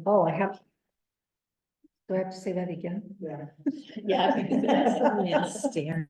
Oh, I have. Do I have to say that again? Yeah. Yeah. Yes, dear.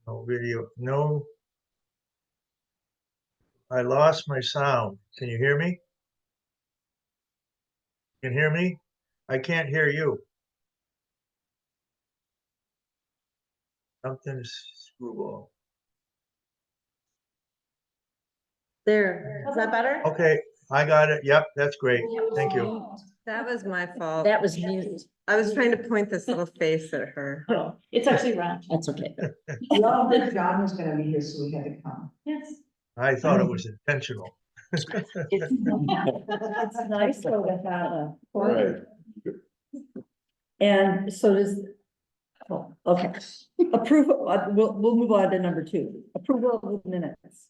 No video, no. I lost my sound. Can you hear me? Can you hear me? I can't hear you. Something's screwball. There, is that better? Okay, I got it. Yep, that's great. Thank you. That was my fault. That was mute. I was trying to point this little face at her. Oh, it's actually round. That's okay. We all heard John was gonna be here, so we had to come. Yes. I thought it was intentional. It's nice though to have a. Right. And so does, oh, okay, approval, we'll move on to number 2, approval of the minutes.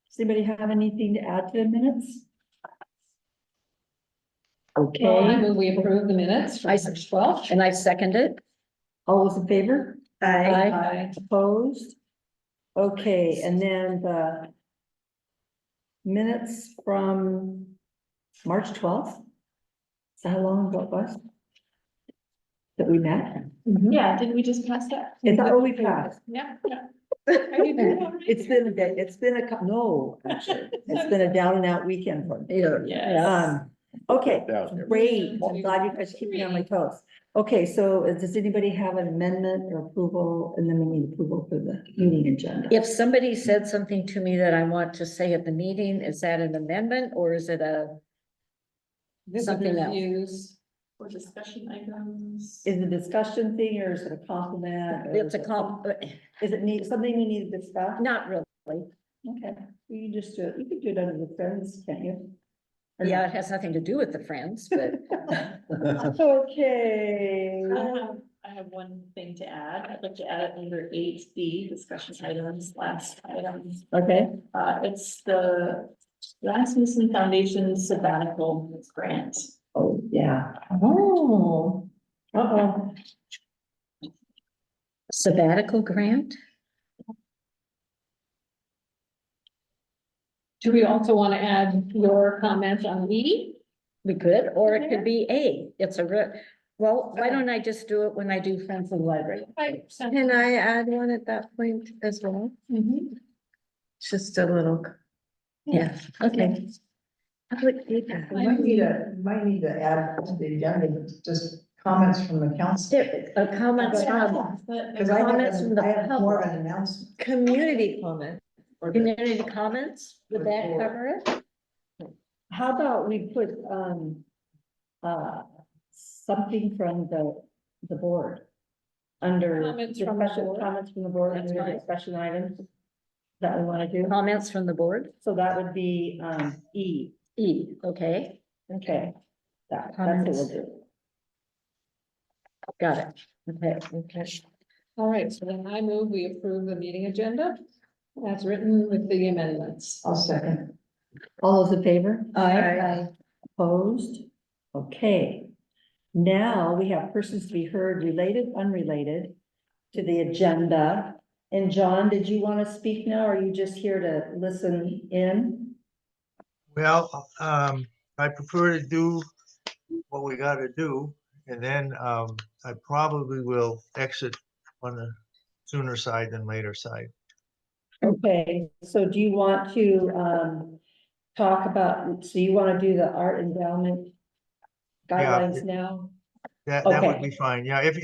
Does anybody have anything to add to the minutes? Well, I Okay, move we approve the minutes from March 12th. and I second it. All those in favor? Aye. Opposed? Okay, and then the minutes from March 12th? Is that how long ago it was? That we met? Yeah, didn't we just pass that? Is that what we passed? Yeah, yeah. Are you doing all right? It's been a day, it's been no, actually, it's been a down and out weekend for me. Yes. Okay, Down here. great, I'm glad you guys keep me on my toes. Okay, so does anybody have an amendment or approval, and then we need approval for the meeting agenda? If somebody said something to me that I want to say at the meeting, is that an amendment or is it a? Something else. Reviews or discussion items. Is it a discussion thing, or is it a compliment? or It's a is it comp, Is it something we need to discuss? not really. Okay, you just do it, you could do it under the friends, can't you? Or Yeah, not? it has nothing to do with the friends, but Okay. I have one thing to add. I'd like to add it under 8B, discussion items, last item. Okay, It's the Rasmussen Foundation sabbatical grant. oh, yeah. Oh. Uh-oh. sabbatical grant? Do we also want to add your comment on E? We could, or it could be A. It's well, why don't I just do it when I do Friends of the Library? Can I add one at that point as well? Mhm. Just a little. Yeah, okay. Public feedback. We might need to add to the agenda, just comments from the council. Comments from Because I comments from the have more of public. an announcement. Community comment. for the- Community comments, would that cover it? How about we put, something from the board? Under Comments from the discussion, board? comments from the board, That's under fine. discussion items? That we wanna do, Comments from the board? so that would be, E, E, okay, okay. That's what we'll do. got it. Okay, okay. All right, so then I move we approve the meeting agenda as written with the amendments. I'll second. All those in favor? Aye. Opposed? Okay. Now we have persons to be heard, related, unrelated to the agenda. And John, did you want to speak now, or are you just here to listen in? Well, I prefer to do what we gotta do, and then, I probably will exit on the sooner side than later side. Okay, so do you want to, talk about, so you want to do the art endowment guidelines now? That would Okay. be fine. Yeah, if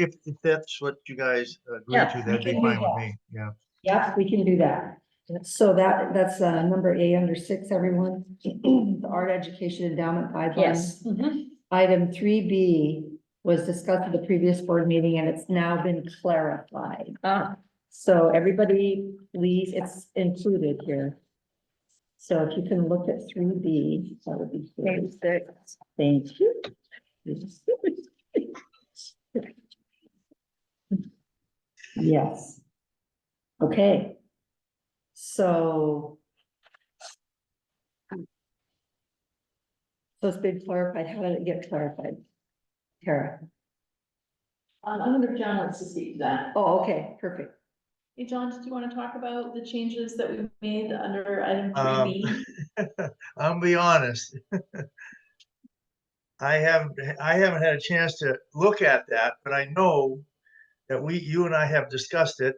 that's what you guys agree Yeah, to, we that'd be can do fine with that. me. Yeah. Yep, we can do that. So that's number A under 6, everyone. The Art Education Endowment Guidelines. Yes, Mhm. Item 3B was discussed at the previous board meeting, and it's now been clarified. So everybody, please, it's included here. So if you can look at 3B, that would be great. Page 6. Thank you. Yes. Okay. So it's been clarified. How did it get clarified? Tara? I wonder if John wants to speak to that. Oh, okay, perfect. Hey, John, did you want to talk about the changes that we made under item Um, 3B? I'll be honest. I haven't had a chance to look at that, but I know that you and I have discussed it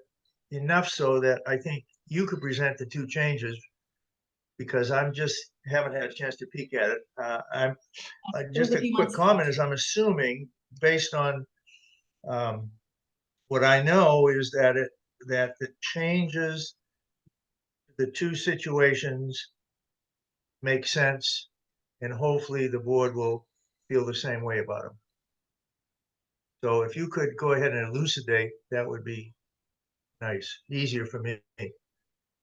enough so that I think you could present the two changes because haven't had a chance to peek at it. Just If a he quick wants- comment is I'm assuming based on what I know is that the changes, the two situations make sense and hopefully the board will feel the same way about them. So if you could go ahead and elucidate, that would be nice, easier for me.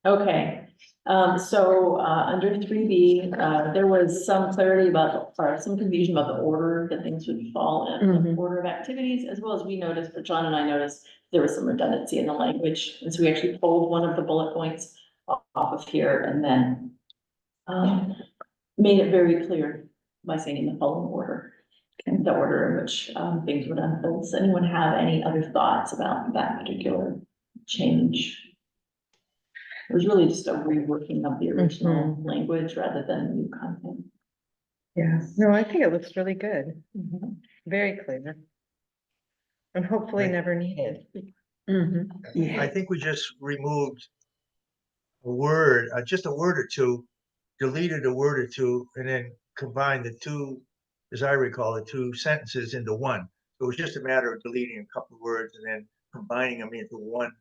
Okay, under 3B, there was some clarity about, or some confusion about the order that things would fall in, the Mhm. order of activities, as well as we noticed, but John and I noticed there was some redundancy in the language. And so we actually pulled one of the bullet points off of here and then made it very clear by saying in the following order. The order in which things would unfold. Does anyone have any other thoughts about that particular change? It was really just a reworking of the original language rather than new content. Yeah, no, I think it looks really good. Very clear. And hopefully Right. never needed. I think we just removed a word, just a word or two, deleted a word or two, and then combined the two, as I recall, the two sentences into one. So it was just a matter of deleting a couple of words and then combining them into one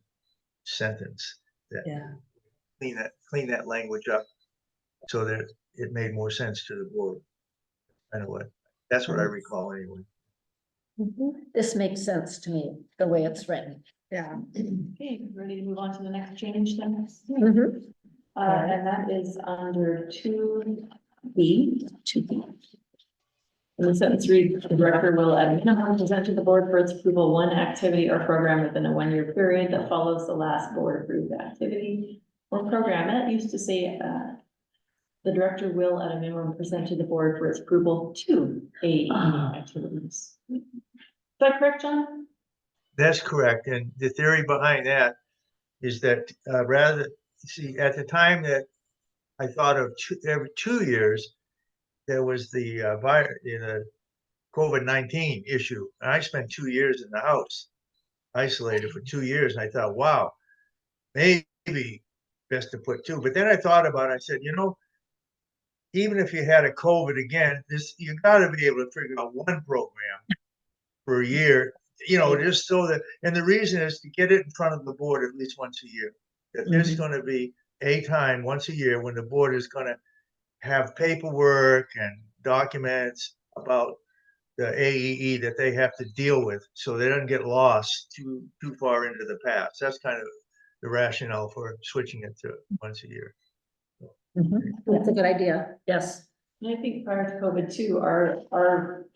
sentence. Yeah. Clean that language up so that it made more sense to the board. Anyway, that's what I recall anyway. This makes sense to me, the way it's written. Yeah. Okay, ready to move on to the next change then? Mhm. And that is under 2B. 2B. And the sentence reads, the director will at a minimum present to the board for its approval one activity or program within a 1-year period that follows the last board approved activity or program. That used to say, the director will at a minimum present to the board for its approval 2 AE activities. Is that correct, John? That's correct. And the theory behind that is that at the time that I thought of every 2 years, there was the COVID-19 issue. And I spent 2 years in the house, isolated for 2 years. And I thought, wow, maybe best to put 2. But then I thought about it. I said, even if you had a COVID again, you got to be able to figure out one program per year, just so that, and the reason is to get it in front of the board at least once a year. That there's going to be a time once a year when the board is going to have paperwork and documents about the AEE that they have to deal with, so they don't get lost too far into the past. That's kind of the rationale for switching it to once a year. That's a good idea. Yes. And I think prior to COVID too, our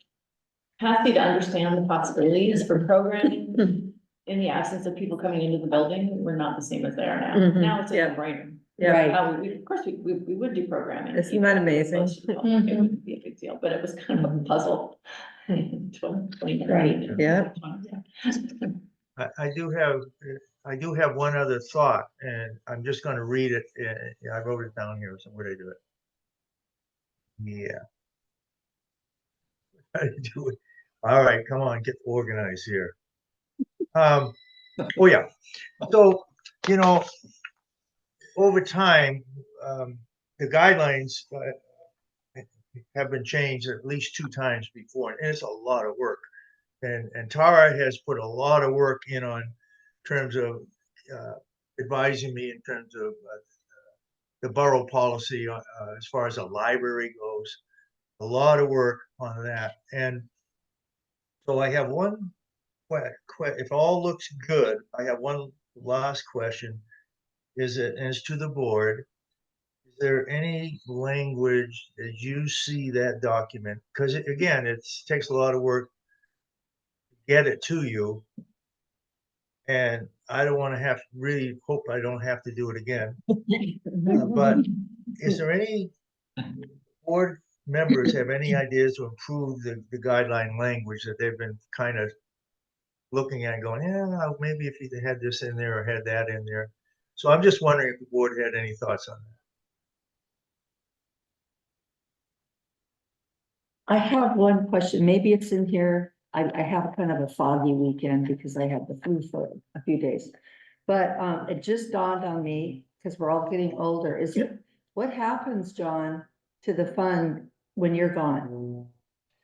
capacity to understand the possibilities for programming in the absence of people coming into the building were not the same as they are now. Mhm. Now it's a Yeah. no-brainer. Yeah. Right. Of course, we would do programming. Isn't that amazing? It wouldn't be a big deal, but it was kind of a puzzle. in 2020. Yeah. I do have one other thought, and I'm just going to read it. I wrote it down here. So where did I do it? Yeah. I do it. All right, come on, get organized here. Oh yeah. So, over time, the guidelines have been changed at least 2 times before, and it's a lot of work. And Tara has put a lot of work in on terms of advising me in terms of the borough policy as far as a library goes. A lot of work on that. And so I have one, if all looks good, I have one last question, is it, as to the board, is there any language as you see that document? Because again, it takes a lot of work to get it to you. And I don't want to have, really hope I don't have to do it again. But is there any board members have any ideas to improve the guideline language that they've been kind of looking at and going, yeah, maybe if you had this in there or had that in there. So I'm just wondering if the board had any thoughts on that. I have one question, maybe it's in here, I have kind of a foggy weekend because I had the flu for a few days. But, it just dawned on me, because we're all getting older, is it, what happens, John, to the fund when you're gone?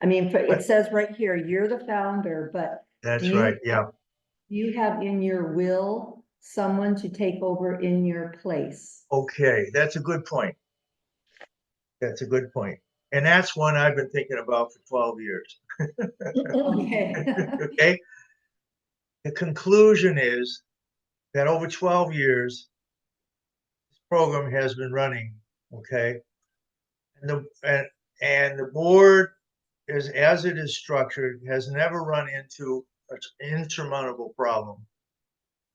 I mean, it says right here, you're the founder, but That's do right, yeah. you have in your will someone to take over in your place? Okay, that's a good point. That's a good point. And that's one I've been thinking about for 12 years. Okay. Okay. The conclusion is that over 12 years, this program has been running, okay? And the board is, as it is structured, has never run into an insurmountable problem.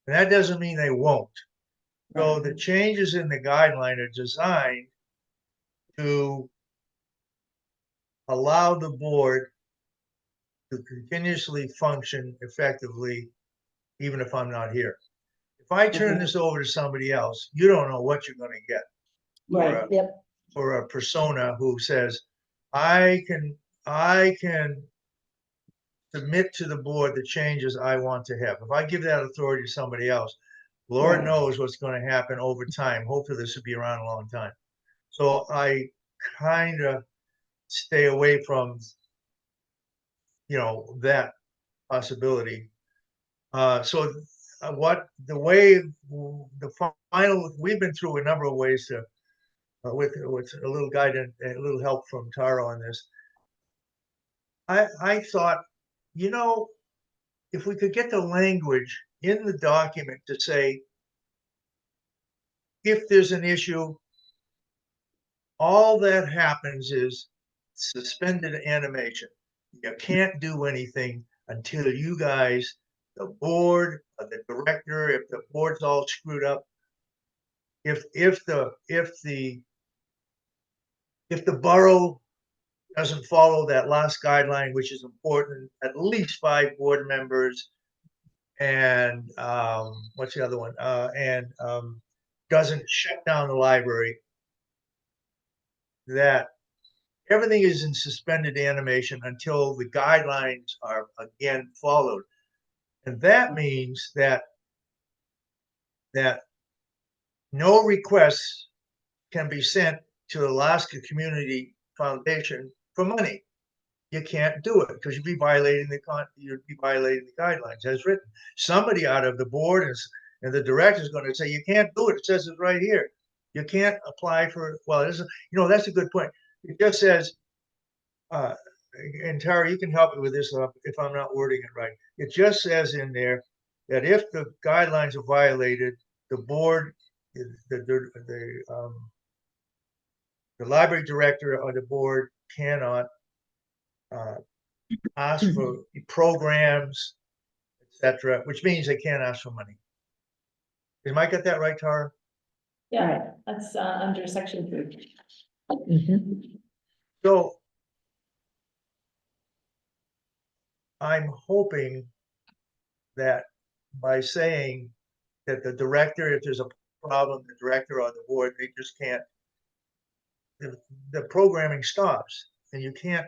And that doesn't mean they won't. So the changes in the guideline are designed to allow the board to continuously function effectively, even if I'm not here. If I turn this over to somebody else, you don't know what you're going to get. Right, yep. For a persona who says, I can submit to the board the changes I want to have. If I give that authority to somebody else, Lord Right. knows what's going to happen over time. Hopefully this will be around a long time. So I kind of stay away from, that possibility. What the way the final, we've been through a number of ways to, with a little guidance, a little help from Tara on this. I thought, if we could get the language in the document to say, if there's an issue, all that happens is suspended animation. You can't do anything until you guys, the board, the director, if the board's all screwed up, if the borough doesn't follow that last guideline, which is important, at least 5 board members, and what's the other one? Doesn't shut down the library, that everything is in suspended animation until the guidelines are again followed. And that means that no requests can be sent to Alaska Community Foundation for money. You can't do it because you'd be violating the guidelines as written. Somebody out of the board and the director is going to say, you can't do it. It says it right here. You can't apply for, well, that's a good point. It just says, and Tara, you can help me with this if I'm not wording it right. It just says in there that if the guidelines are violated, the board, the library director or the board cannot ask for programs, etc., which means they can't ask for money. Did I get that right, Tara? Yeah, that's under section 3. So I'm hoping that by saying that the director, if there's a problem, the director or the board, they just can't, the programming stops, and you can't,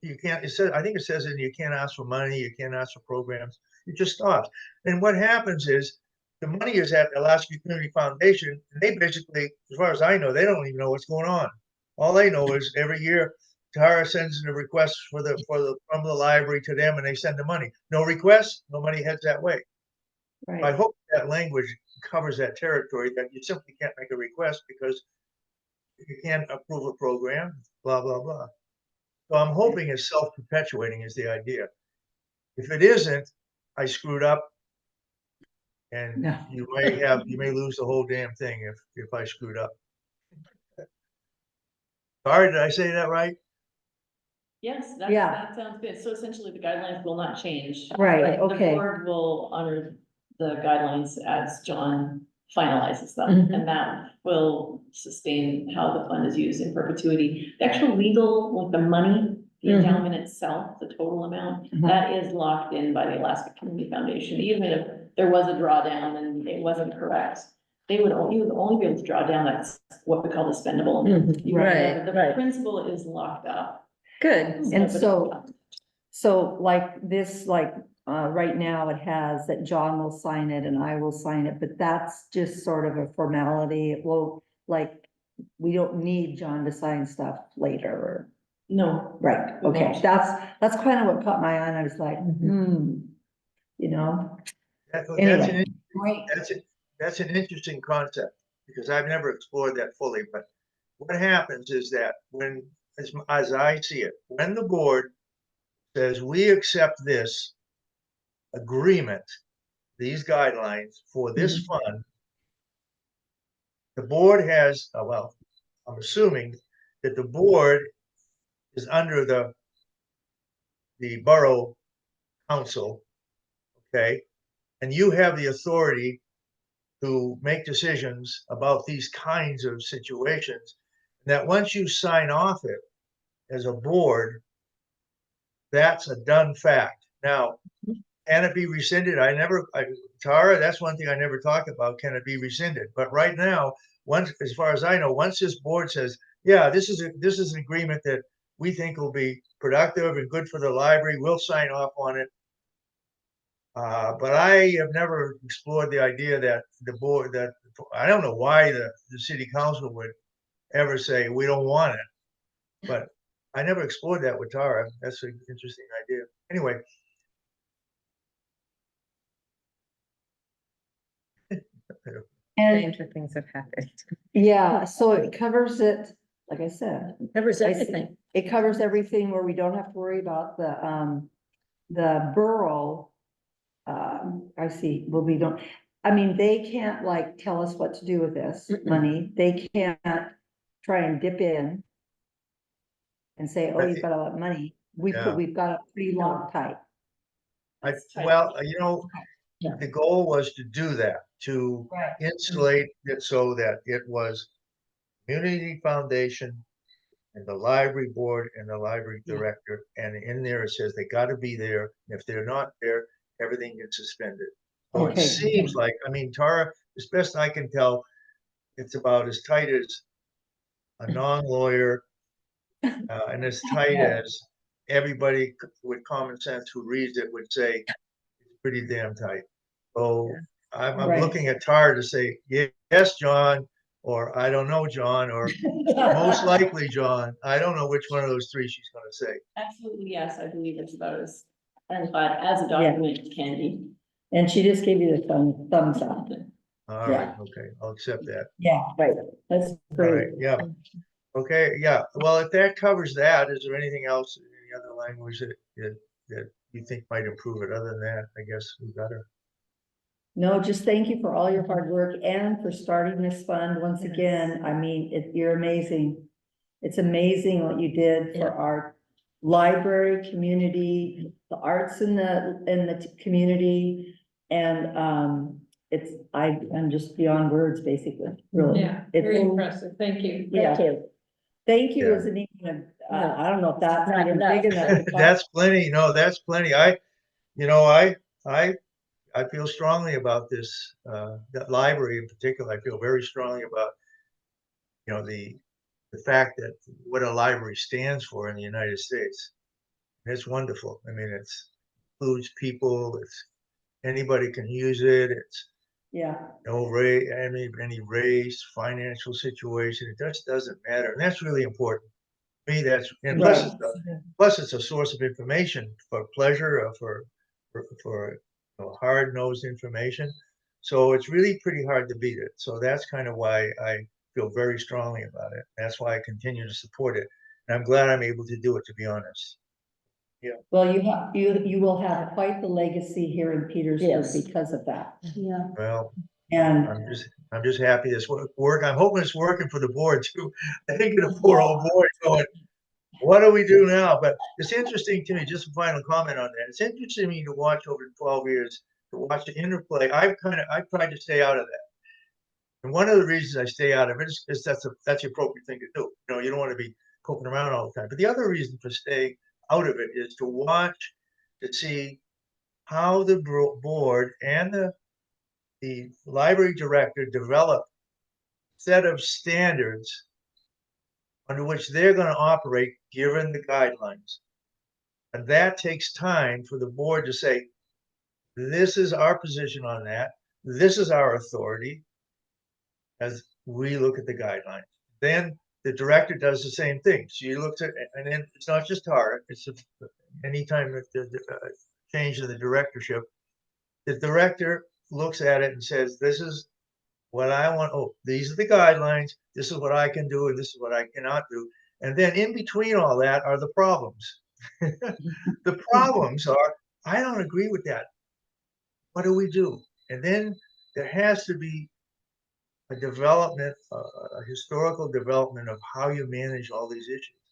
it says, I think it says, and you can't ask for money, you can't ask for programs, it just stops. And what happens is the money is at Alaska Community Foundation, and they basically, as far as I know, they don't even know what's going on. All they know is every year Tara sends in a request from the library to them, and they send the money. No requests, no money heads that way. I Right, hope that language covers that territory, that you simply can't make a request because you can't approve a program, blah, blah, blah. So I'm hoping it's self-perpetuating is the idea. If it isn't, I screwed up. And No. you may lose the whole damn thing if I screwed up. Sorry, did I say that right? Yes, Yeah. that sounds good. So essentially, the guidelines will not change. Right, But okay. The board will honor the guidelines as John finalizes them, Mhm. and that will sustain how the fund is used in perpetuity. The actual legal, like the money, the Mhm. endowment itself, the total amount, Mhm. that is locked in by the Alaska Community Foundation. Even if there was a drawdown and it wasn't correct, you would only be able to draw down, that's what we call the spendable amount. Mhm. You would Right, never- The right. principal is locked up. Good. And so like this, like, right now it has that John will sign it and I will sign it, but that's just sort of a formality. It will, like, we don't need John to sign stuff later. No, Right, We okay, won't. that's kind of what caught my eye and I was like, Mhm. you know, That's anyway. an, that's an interesting concept, because I've never explored that fully, but what happens is that when, as I see it, when the board says, we accept this agreement, these guidelines for this fund, the board has, well, I'm assuming that the board is under the borough council, okay? And you have the authority to make decisions about these kinds of situations. That once you sign off it as a board, that's a done fact. Now, can it be rescinded? Tara, that's one thing I never talked about. Can it be rescinded? But right now, once, as far as I know, once this board says, yeah, this is an agreement that we think will be productive and good for the library, we'll sign off on it. But I have never explored the idea that the board, that I don't know why the city council would ever say, we don't want it. But I never explored that with Tara. That's an interesting idea. Anyway. And Stranger things have happened. yeah, so it covers it, like I said, Covers I see. everything. It covers everything where we don't have to worry about the borough. I see, well, we don't, I mean, they can't like tell us what to do with this Mm-mm. money. They can't try and dip in and say, oh, you've got a lot of money. Yeah. We've got it pretty long tight. Well, you know, Yeah. the goal was to do that, to Right. insulate it so that it was community foundation and the library board and the library Yeah. director. And in there, it says they gotta be there. If they're not there, everything gets suspended. So it Okay. seems like, I mean, Tara, as best I can tell, it's about as tight as a non-lawyer, and as tight Yeah. as everybody with common sense who reads it would say, it's pretty damn tight. So I'm Right. looking at Tara to say, yes, John, or I don't know, John, or most likely, John. I don't know which one of those three she's gonna say. absolutely, yes, I believe it's about as clarified as a document can be. And she just gave you the thumbs up. All right, okay, I'll accept that. Yeah, right. That's All great. right, yeah. Okay, yeah. Well, if that covers that, is there anything else, any other language that you think might improve it? Other than that, I guess we got her. No, just thank you for all your hard work and for starting this fund once Yes. again. I mean, you're amazing. It's amazing what you did for Yeah. our library, community, the arts in the community. And, I'm just beyond words, basically, really. Yeah, It's- very impressive, thank you. Yeah. Thank you. Thank you Yeah. isn't even, No. I don't know if that's Not even enough. big enough. to talk That's plenty. No, that's plenty. You know, I feel strongly about this, that library in particular. I feel very strongly about, you know, the fact that what a library stands for in the United States. It's wonderful. I mean, it's includes people, anybody can use it. It's Yeah, no race, any race, financial situation. It just doesn't matter. And that's really important. To me, and right. plus it's a source of information for pleasure or for you know, hard-nosed information. So it's really pretty hard to beat it. So that's kind of why I feel very strongly about it. That's why I continue to support it. And I'm glad I'm able to do it, to be honest. Well, you will have quite the legacy here in Petersburg Yes. because of that. Yeah. Well, And I'm just happy this work. I'm hoping it's working for the board too. I think the poor old boy going, what do we do now? But it's interesting to me, just a final comment on that. It's interesting to me to watch over 12 years, to watch the interplay. I've tried to stay out of that. And one of the reasons I stay out of it is that's the appropriate thing to do. You know, you don't want to be poking around all the time. But the other reason for staying out of it is to watch, to see how the board and the library director develop set of standards under which they're going to operate given the guidelines. And that takes time for the board to say, this is our position on that. This is our authority as we look at the guidelines. Then the director does the same thing. She looks at, and then it's not just Tara, it's anytime that the change in the directorship, the director looks at it and says, this is what I want. Oh, these are the guidelines. This is what I can do, and this is what I cannot do. And then in between all that are the problems. The problems are, I don't agree with that. What do we do? And then there has to be a development, a historical development of how you manage all these issues.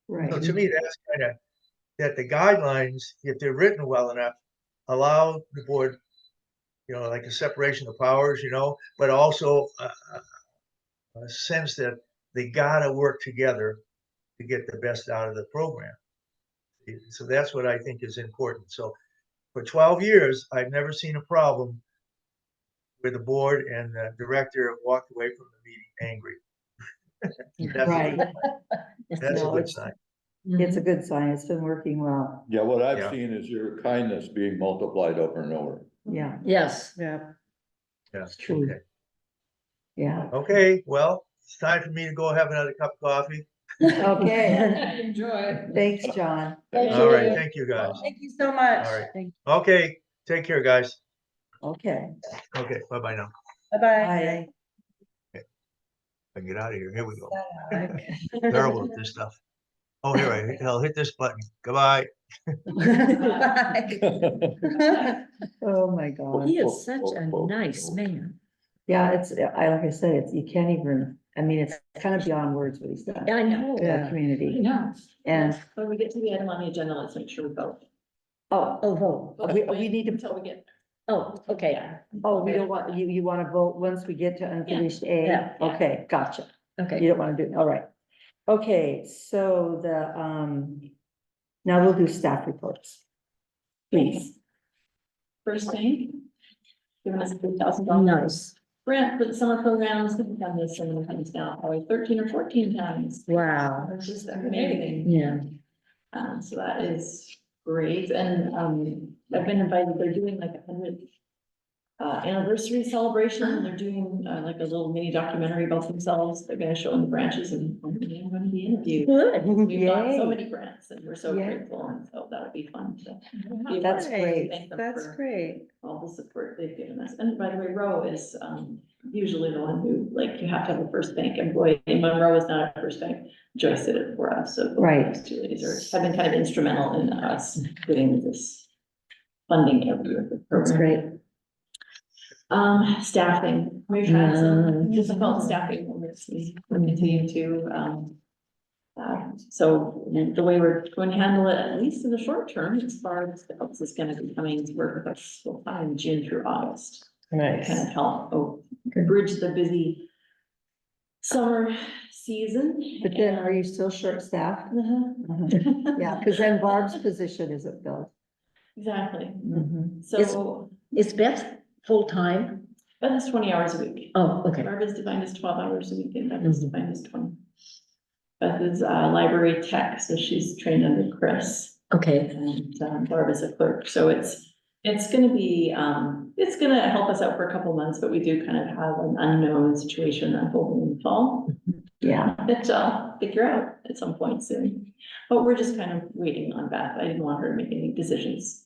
So right, to me, that's kind of, that the guidelines, if they're written well enough, allow the board, you know, like a separation of powers, you know, but also a sense that they gotta work together to get the best out of the program. So that's what I think is important. So for 12 years, I've never seen a problem where the board and the director walked away from the meeting angry. That's right. That's a No, good it's- sign. It's a good sign. It's been working well. Yeah, what I've Yeah. seen is your kindness being multiplied over and over. Yeah, Yes. Yeah. That's true. Okay. yeah. Okay, well, it's time for me to go have another cup of coffee. Okay, Enjoy. thanks, John. All right, thank you guys. Thank you so much. All right. Okay, take care, guys. Okay. Okay, bye-bye now. Bye-bye. Bye. I can get out of here. Here we go. Terrible at this stuff. Oh, here, I'll hit this button. Goodbye. Oh, my God. He is such a nice man. Yeah, like I say, you can't even, I mean, it's kind of beyond words what he's done. I know. For the Yeah. community. Yeah. And, When we get to the item on the agenda, let's make sure we vote. oh, Oh, we need to, Until we get. oh, okay. Yeah. we don't want, you want to vote once we get to unfinished A? Yeah, yeah. Okay, gotcha. Okay. You don't want to do, all right. Okay, so now we'll do staff reports. Please. First thing, giving us a $3,000 Nice. grant for the summer programs. We've done this so many times now, probably 13 or 14 times. Wow. It's just amazing. Yeah. So that is great. And, I've been invited, they're doing like 100th anniversary celebration. And they're doing, like a little mini documentary about themselves. They're gonna show in the branches and I'm gonna be interviewed. Good. We've got so Yay. many grants and we're so Yay. grateful, and so that'll be fun to. be a That's part of it. great. Thank them That's for great. all the support they've given us. And by the way, Roe is, usually the one who, like, you have to have a first bank employee. And Monroe is not a first bank. Joyce did it for us, so. Right. Those two ladies have been kind of instrumental in us getting this funding every year. for the That's program. great. Staffing, we've had some difficult staffing moments, we continue to, so the way we're going to handle it, at least in the short term, as far as the helps is gonna be coming to work with us full time June through August. Nice. Kind of help bridge the busy summer season. But then are you still short-staffed? Uh-huh. Yeah, because then Barb's position isn't filled. Exactly, Mhm. so, Is Beth full-time? but it's 20 hours a week. Oh, okay. Barb is defined as 12 hours a week and Beth is defined as 20. Beth is library tech, so she's trained under Chris, Okay. and Barb is a clerk, so it's gonna be, it's gonna help us out for a couple months, but we do kind of have an unknown situation unfolding in the fall. Yeah, That I'll figure out at some point soon, but we're just kind of waiting on Beth. I didn't want her to make any decisions,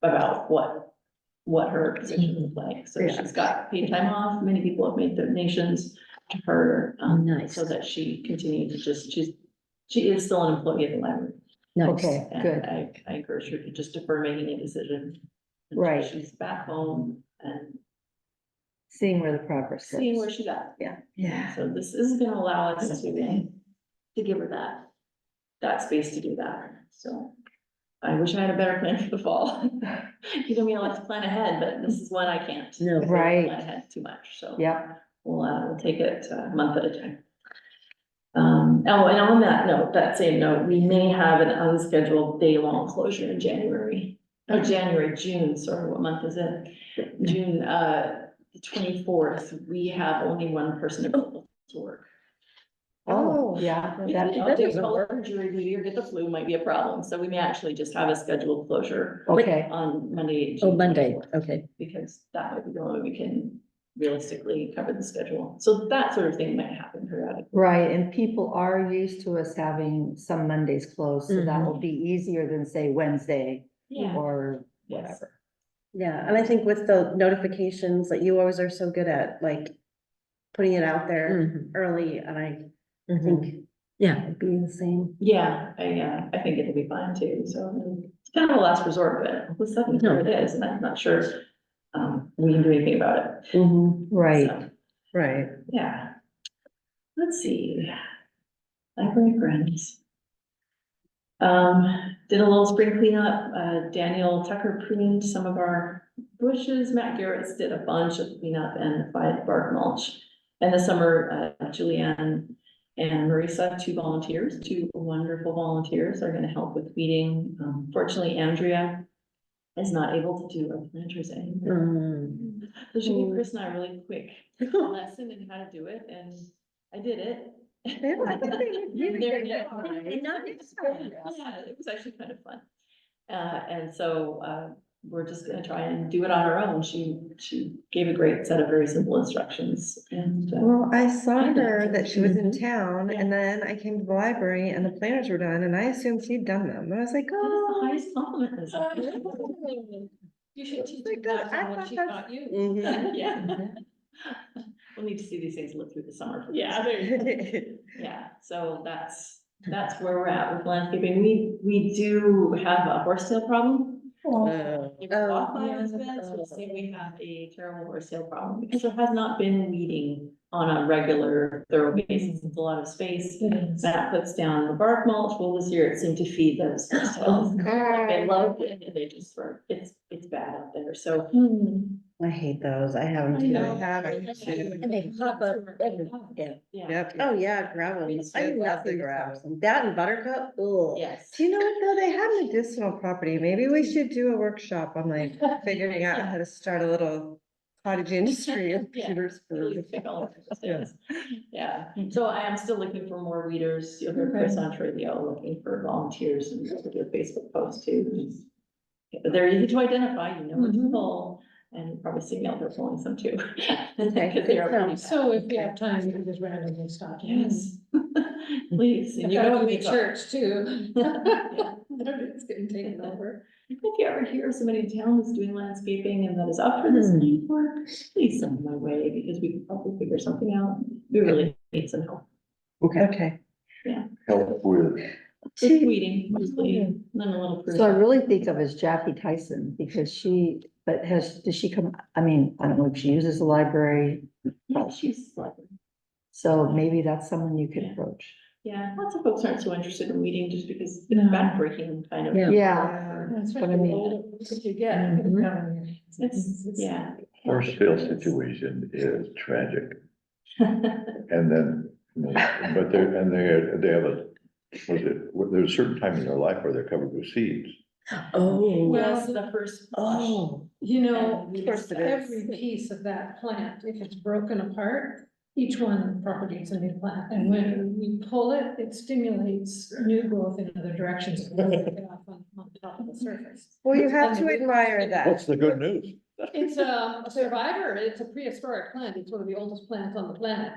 about what her position was like, so Yeah. she's got paid time off. Many people have made donations to her, Nice. so that she continued to she is still an employee of the library. Nice. Okay, And good. I encourage her to just defer making a decision. until Right. She's back home and Seeing where the progress seeing where goes. she's at. Yeah. So this is gonna allow us to give her that space to do that, so. I wish I had a better plan for the fall. You know me, I like to plan ahead, but this is one I can't. No. I Right. Plan ahead too much, so. Yep, We'll take it a month at a time. Oh, and on that note, that same note, we may have an unscheduled day-long closure in January. Oh, June, sorry, what month is it? June, the 24th, we have only one person available to work. oh, yeah, If that, they that do doesn't call work. for jury duty or get the flu might be a problem, so we may actually just have a scheduled closure okay, on Monday. Oh, June Monday, 24th. okay. Because that might be the only way we can realistically cover the schedule. So that sort of thing might happen periodically. right, and people are used to us having some Mondays closed, so that Mhm. will be easier than say Wednesday Yeah. or Yes. whatever. Yeah, and I think with the notifications that you always are so good at, like, putting it out there Mhm. early, and I Mhm. think Yeah, it'd be the same. Yeah, I think it'll be fine too, so it's kind of a last resort, but all of a sudden here it is, and I'm not sure we can do anything about it. Right, So, Right. yeah. Let's see. Library friends. Did a little spring cleanup, Daniel Tucker pruned some of our bushes, Matt Garrett's did a bunch of cleanup and applied bark mulch. And this summer, Julianne and Marisa, two wonderful volunteers, are gonna help with weeding. Fortunately, Andrea is not able to do our planters anymore. Mm. So she gave Chris and I a really quick lesson in how to do it, and I did it. Yeah, I think they look really There, good. yeah. Nice. Yeah, it was actually kind of fun. And so, we're just gonna try and do it on our own. She gave a great set of very simple instructions and. Well, I saw her that she was in Mhm. town, and then I came to the library and the planners were done, and I assumed she'd done them. And I was like, That is the oh. highest compliment. Liz. You should teach Like her that, that I what thought she that's- taught you. Mhm. Yeah. We'll need to see these things live through the summer. Yeah, there you go. Yeah, so that's where we're at with landscaping. We do have a horsetail problem. If you walk by our beds, you'll see we have a terrible horsetail problem because there has not been weeding on a regular thorough basis. It's a lot of space. That puts down the bark mulch. Well, this year it seemed to feed those horsetails. They love it and they just throw, it's bad out there, so. I hate those. I have them I too. know. And they pop up every, yeah. Yeah. Yep. Oh, yeah, gravel. We I still do love the nothing gravel. but them. That and buttercup, ugh. Yes. Do you know what, though? They have medicinal property. Maybe we should do a workshop on like figuring out how to start a little cottage industry in Yeah. Petersburg. Yeah, so I am still looking for more readers. You'll hear Chris on Trilio looking for volunteers and we'll do a Facebook post too. But they're easy to identify, you know what to pull, and you probably see me out there pulling some too. Okay, Because they are good to know. pretty So bad. if you have time, you can just randomly stop. Yes. Please, and you Gotta know go me, to church too. Yeah. It's getting taken over. If you ever hear of somebody in town that's doing landscaping and that is up for this kind of work, please send them my way because we can probably figure something out. We really need some help. Okay. Help with, Just weeding, mostly, and then a little. so I really think of as Jackie Tyson, because does she come, I mean, I don't know if she uses the library, Yeah, she's like, so maybe that's someone you could Yeah. approach. yeah, lots of folks aren't so interested in weeding just because it's No. backbreaking kind of. Yeah. Yeah. That's But I what mean- the older you get. Mhm. It's, yeah. horsetail situation is tragic. And then, but they have there's a certain time in their life where they're covered with seeds. Oh, Well, the first flush. oh, You know, And Of course it is. every piece of that plant, if it's broken apart, each one propagates a new plant. And when we pull it, it stimulates new growth in other directions. It doesn't get off on top of the surface. Well, you have to admire that. What's the good news? It's a survivor. It's a prehistoric plant. It's one of the oldest plants on the planet.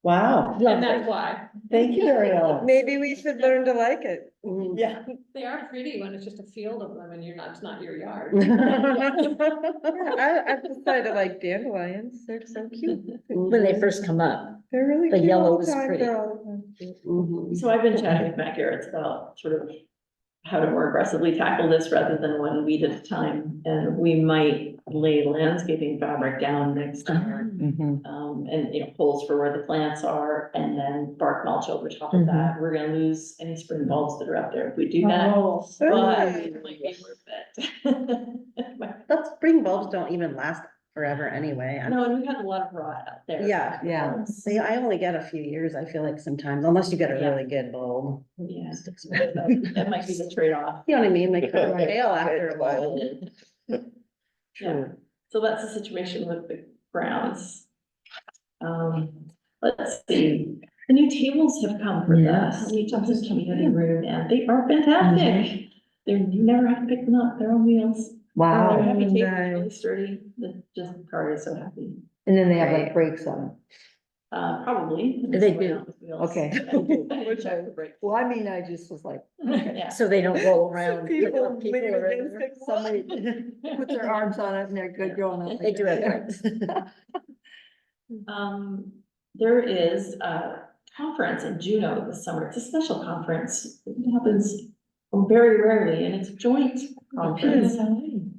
Wow, And that's why. thank you, Ariella. Maybe we should learn to like it. Yeah. They are pretty when it's just a field of them and it's not your yard. I've decided to like dandelions, they're so cute. When they first come up. They're really The cute yellow all the is time, pretty. they're all the time cute. Mhm. So I've been chatting with Matt Garrett's about sort of how to more aggressively tackle this rather than one weed at a time. And we might lay landscaping fabric down next to her. Mhm. And, you know, holes for where the plants are and then bark mulch over top of that. We're gonna lose any spring bulbs that are up there if we do that. Oh, But it might be worth it. Those spring bulbs don't even last forever anyway. No, and we had a lot of rot out there. Yeah, yeah. See, I only get a few years, I feel like sometimes, unless you get a Yeah. really good bulb. Yeah, that might be the trade-off. You know what I mean? They kind of fail after a while. Yeah, so that's the situation with the grounds. Let's see, the new tables have come for the Yes. Honey Thompson Community Room, and they are fantastic. They're, you never have to pick them up, they're on wheels. They're Wow, heavy tables, nice. really sturdy, just Kari is so happy. and then they have like brakes on them. Probably. They do. Okay. Which I would break. Well, I mean, I just was like, Yeah. So they don't roll around. People People lean are- against it. somebody put their arms on it and they're good going up. They do have brakes. There is a conference in Juneau this summer. It's a special conference. It happens very rarely and it's a joint conference.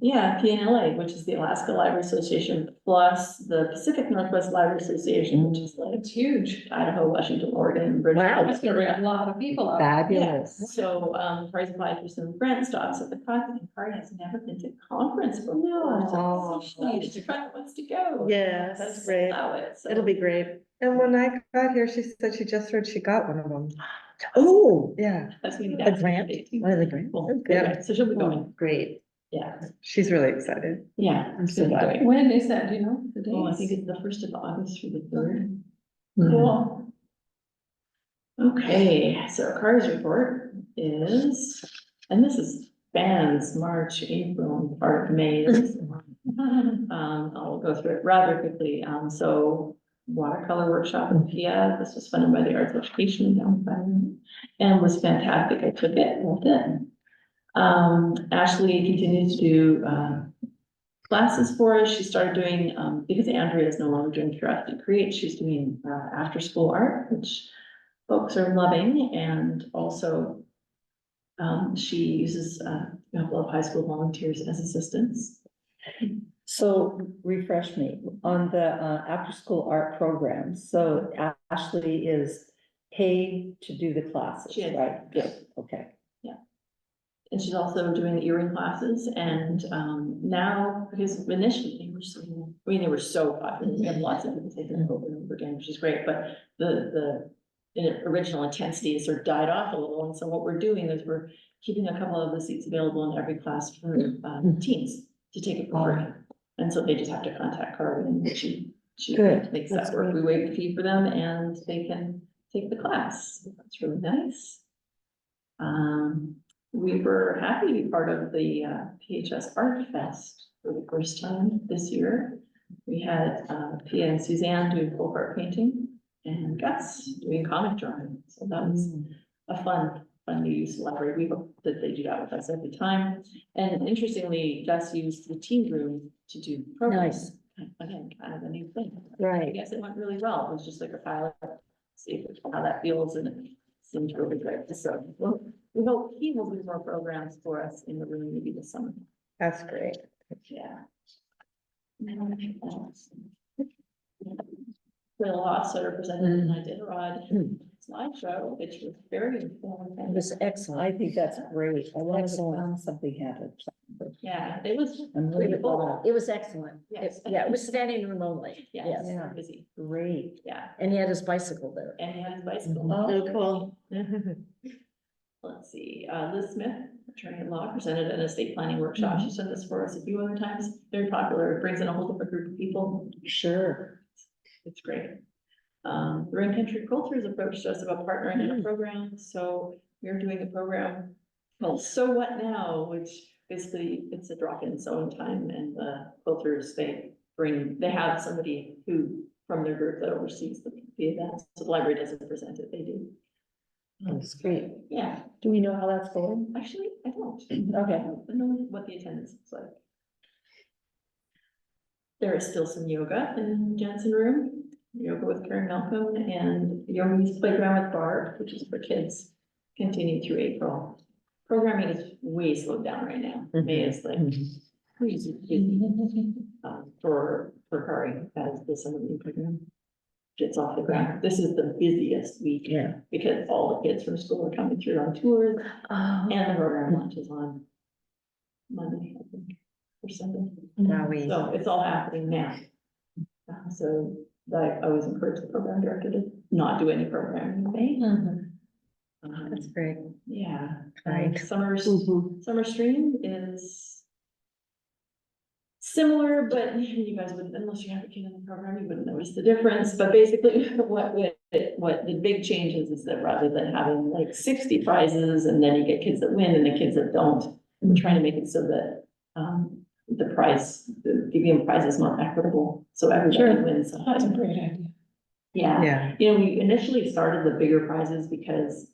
Yeah, PNLA, which is the Alaska Library Association, plus the Pacific Northwest Library Association, which is like It's huge. Idaho, Washington, Oregon, British Wow. That's gonna bring a lot of people out. Fabulous. So, Kari's applied for some grant stops at the conference, and Kari has never been to a conference before. No. So she needs to find wants to go. Yeah, that's great. Allow it, so. It'll be great. And when I got here, she said she just heard she got one of them. Oh, Yeah, That's gonna be a grant, one of the grants. Cool. Oh, good. Yeah, so she'll be going, Great. yeah, she's really excited. yeah. I'm so she'll be glad. going. When is that, do you know? The Oh, I dates? think it's the 1st of August through the 3rd. Cool. Okay, so Kari's report is, and this is spans March, April, and part of May. I'll go through it rather quickly. So watercolor workshop in Pia, this was funded by the Arts Education Endowment and was fantastic. I took it, loved it. Ashley continues to do, classes for us. She started doing, because Andrea is no longer doing Curiosity Create, she's doing, after-school art, which folks are loving, and also, she uses, a couple of high school volunteers as assistants. So refresh me on the after-school art program. So Ashley is paid to do the classes, She is. right? Good, okay. And she's also doing the earring classes and, now, because initially they were so, I mean, they were so popular, we have lots of people taking them over and over again, which is great, but the original intensity has sort of died off a little, and so what we're doing is we're keeping a couple of the seats available in every class for, teens to take it for free. And so they just have to contact Carly and she Good. makes That's that work. good. We waive the fee for them and they can take the class. That's really nice. We were happy to be part of the PHS Art Fest for the first time this year. We had Pia and Suzanne doing folk art painting and Gus doing comic drawing. So that was a fun new use of the library. We hope that they do that with us every time. And interestingly, Gus used the teen room to do programs. Again, kind of a new thing. I Right. guess it went really well. It was just like a pilot, see how that feels, and it seems really great. So, well, we hope he will do more programs for us in the room maybe this summer. That's great. Yeah. Bill also represented an Iditarod slideshow, which was very It informative. was excellent. I think that's great. I wanted to Excellent. find something happened. Yeah, it was I'm It really pretty full. It was excellent. Yes. Yeah, it was standing room only. Yes, Yes. Yeah. very busy. great. Yeah, And he had his bicycle there. and he had his bicycle. Oh, cool. Let's see, Liz Smith, attorney at law, presented an estate planning workshop. She's done this for us a few other times. Very popular. It brings in a whole different group of people. Sure. It's great. The Rain Country Quilters approached us about partnering in a program, so we're doing a program called So What Now, which basically it's a drop-in sewing time, and the quilters, they have somebody who, from their group that oversees the the events, so the library doesn't present it, they do. That's great. Yeah, Do we know how that's going? actually, I don't. Okay. I don't know what the attendance looks like. There is still some yoga in the Jensen room, yoga with Karen Malcolm, and Yogi's Playground with Barb, which is for kids, continued through April. Programming is way slowed down right now. May is like crazy busy, for Kari as the summer reading program gets off the ground. This is the busiest week. Yeah. Because all the kids from school are coming through on tours, Oh. and the program launches on Monday, I think, or Sunday. Now we, So it's all happening now. So I always encourage the program director to not do any programming in May. that's great. Yeah, Right. summer stream is similar, but you guys wouldn't, unless you have a kid in the program, you wouldn't notice the difference. But basically, what the big change is that rather than having like 60 prizes and then you get kids that win and the kids that don't, we're trying to make it so that the giving prize is more equitable, so everybody wins. That's a great idea. Yeah, Yeah. you know, we initially started the bigger prizes because,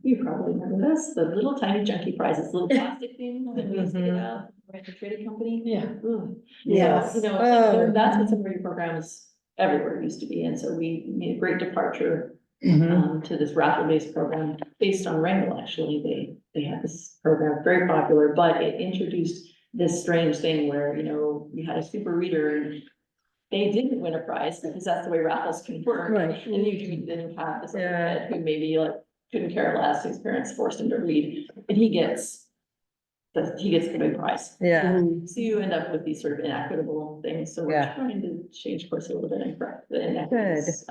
you probably remember this, the little tiny junky prizes, little plastic thing that we used to get out, right, the trading company. Yeah. Ugh. Yes. So, you know, Oh. that's what some of your programs everywhere used to be, and so we made a great departure to this raffle-based program based on Wrangell, actually. They had this program, very popular, but it introduced this strange thing where, you know, you had a super reader and they didn't win a prize because that's the way raffles can work. Right. And you didn't have this other Yeah. kid who maybe like couldn't care less, his parents forced him to read, and he gets the big prize. Yeah, So you end up with these sort of inequitable things, so we're Yeah. trying to change course a little bit and correct the inequities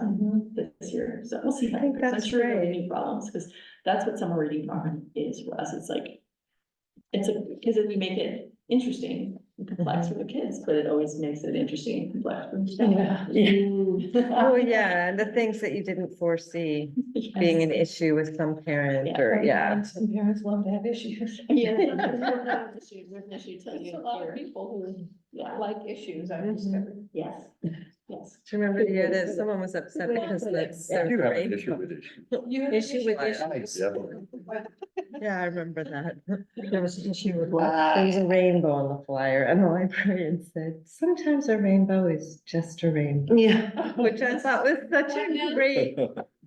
this year, so we'll see. I think I'm that's sure there'll be great. new problems, because that's what summer reading program is for us, it's like, because we make it interesting and complex for the kids, but it always makes it interesting and complex for the staff. oh, yeah, and the things that you didn't foresee being an issue with some parent or, yeah. And some parents love to have issues. Yeah. There's an issue till There's you a lot of hear. people who Yeah, like issues, I've Mhm. discovered. yes, yes. Do you remember the year that someone was upset because the You have an survey? issue with it. Issue with I issues. definitely. Yeah, I remember that. There was an issue with what? There was a rainbow on the flyer and the librarian said, sometimes a rainbow is just a rainbow. Yeah. Which I thought was such a great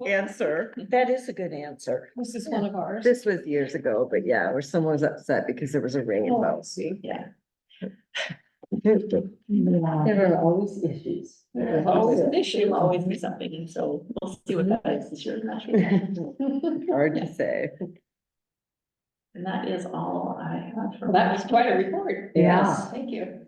answer. That is a good answer. This is one of ours. This was years ago, but yeah, where someone was upset because there was a rainbow. Yeah. There are always issues. There's always an issue, will always be something, and so we'll see what that is this year. Hard to say. And that is all I have. Well, that was quite a report. Yeah. Thank you.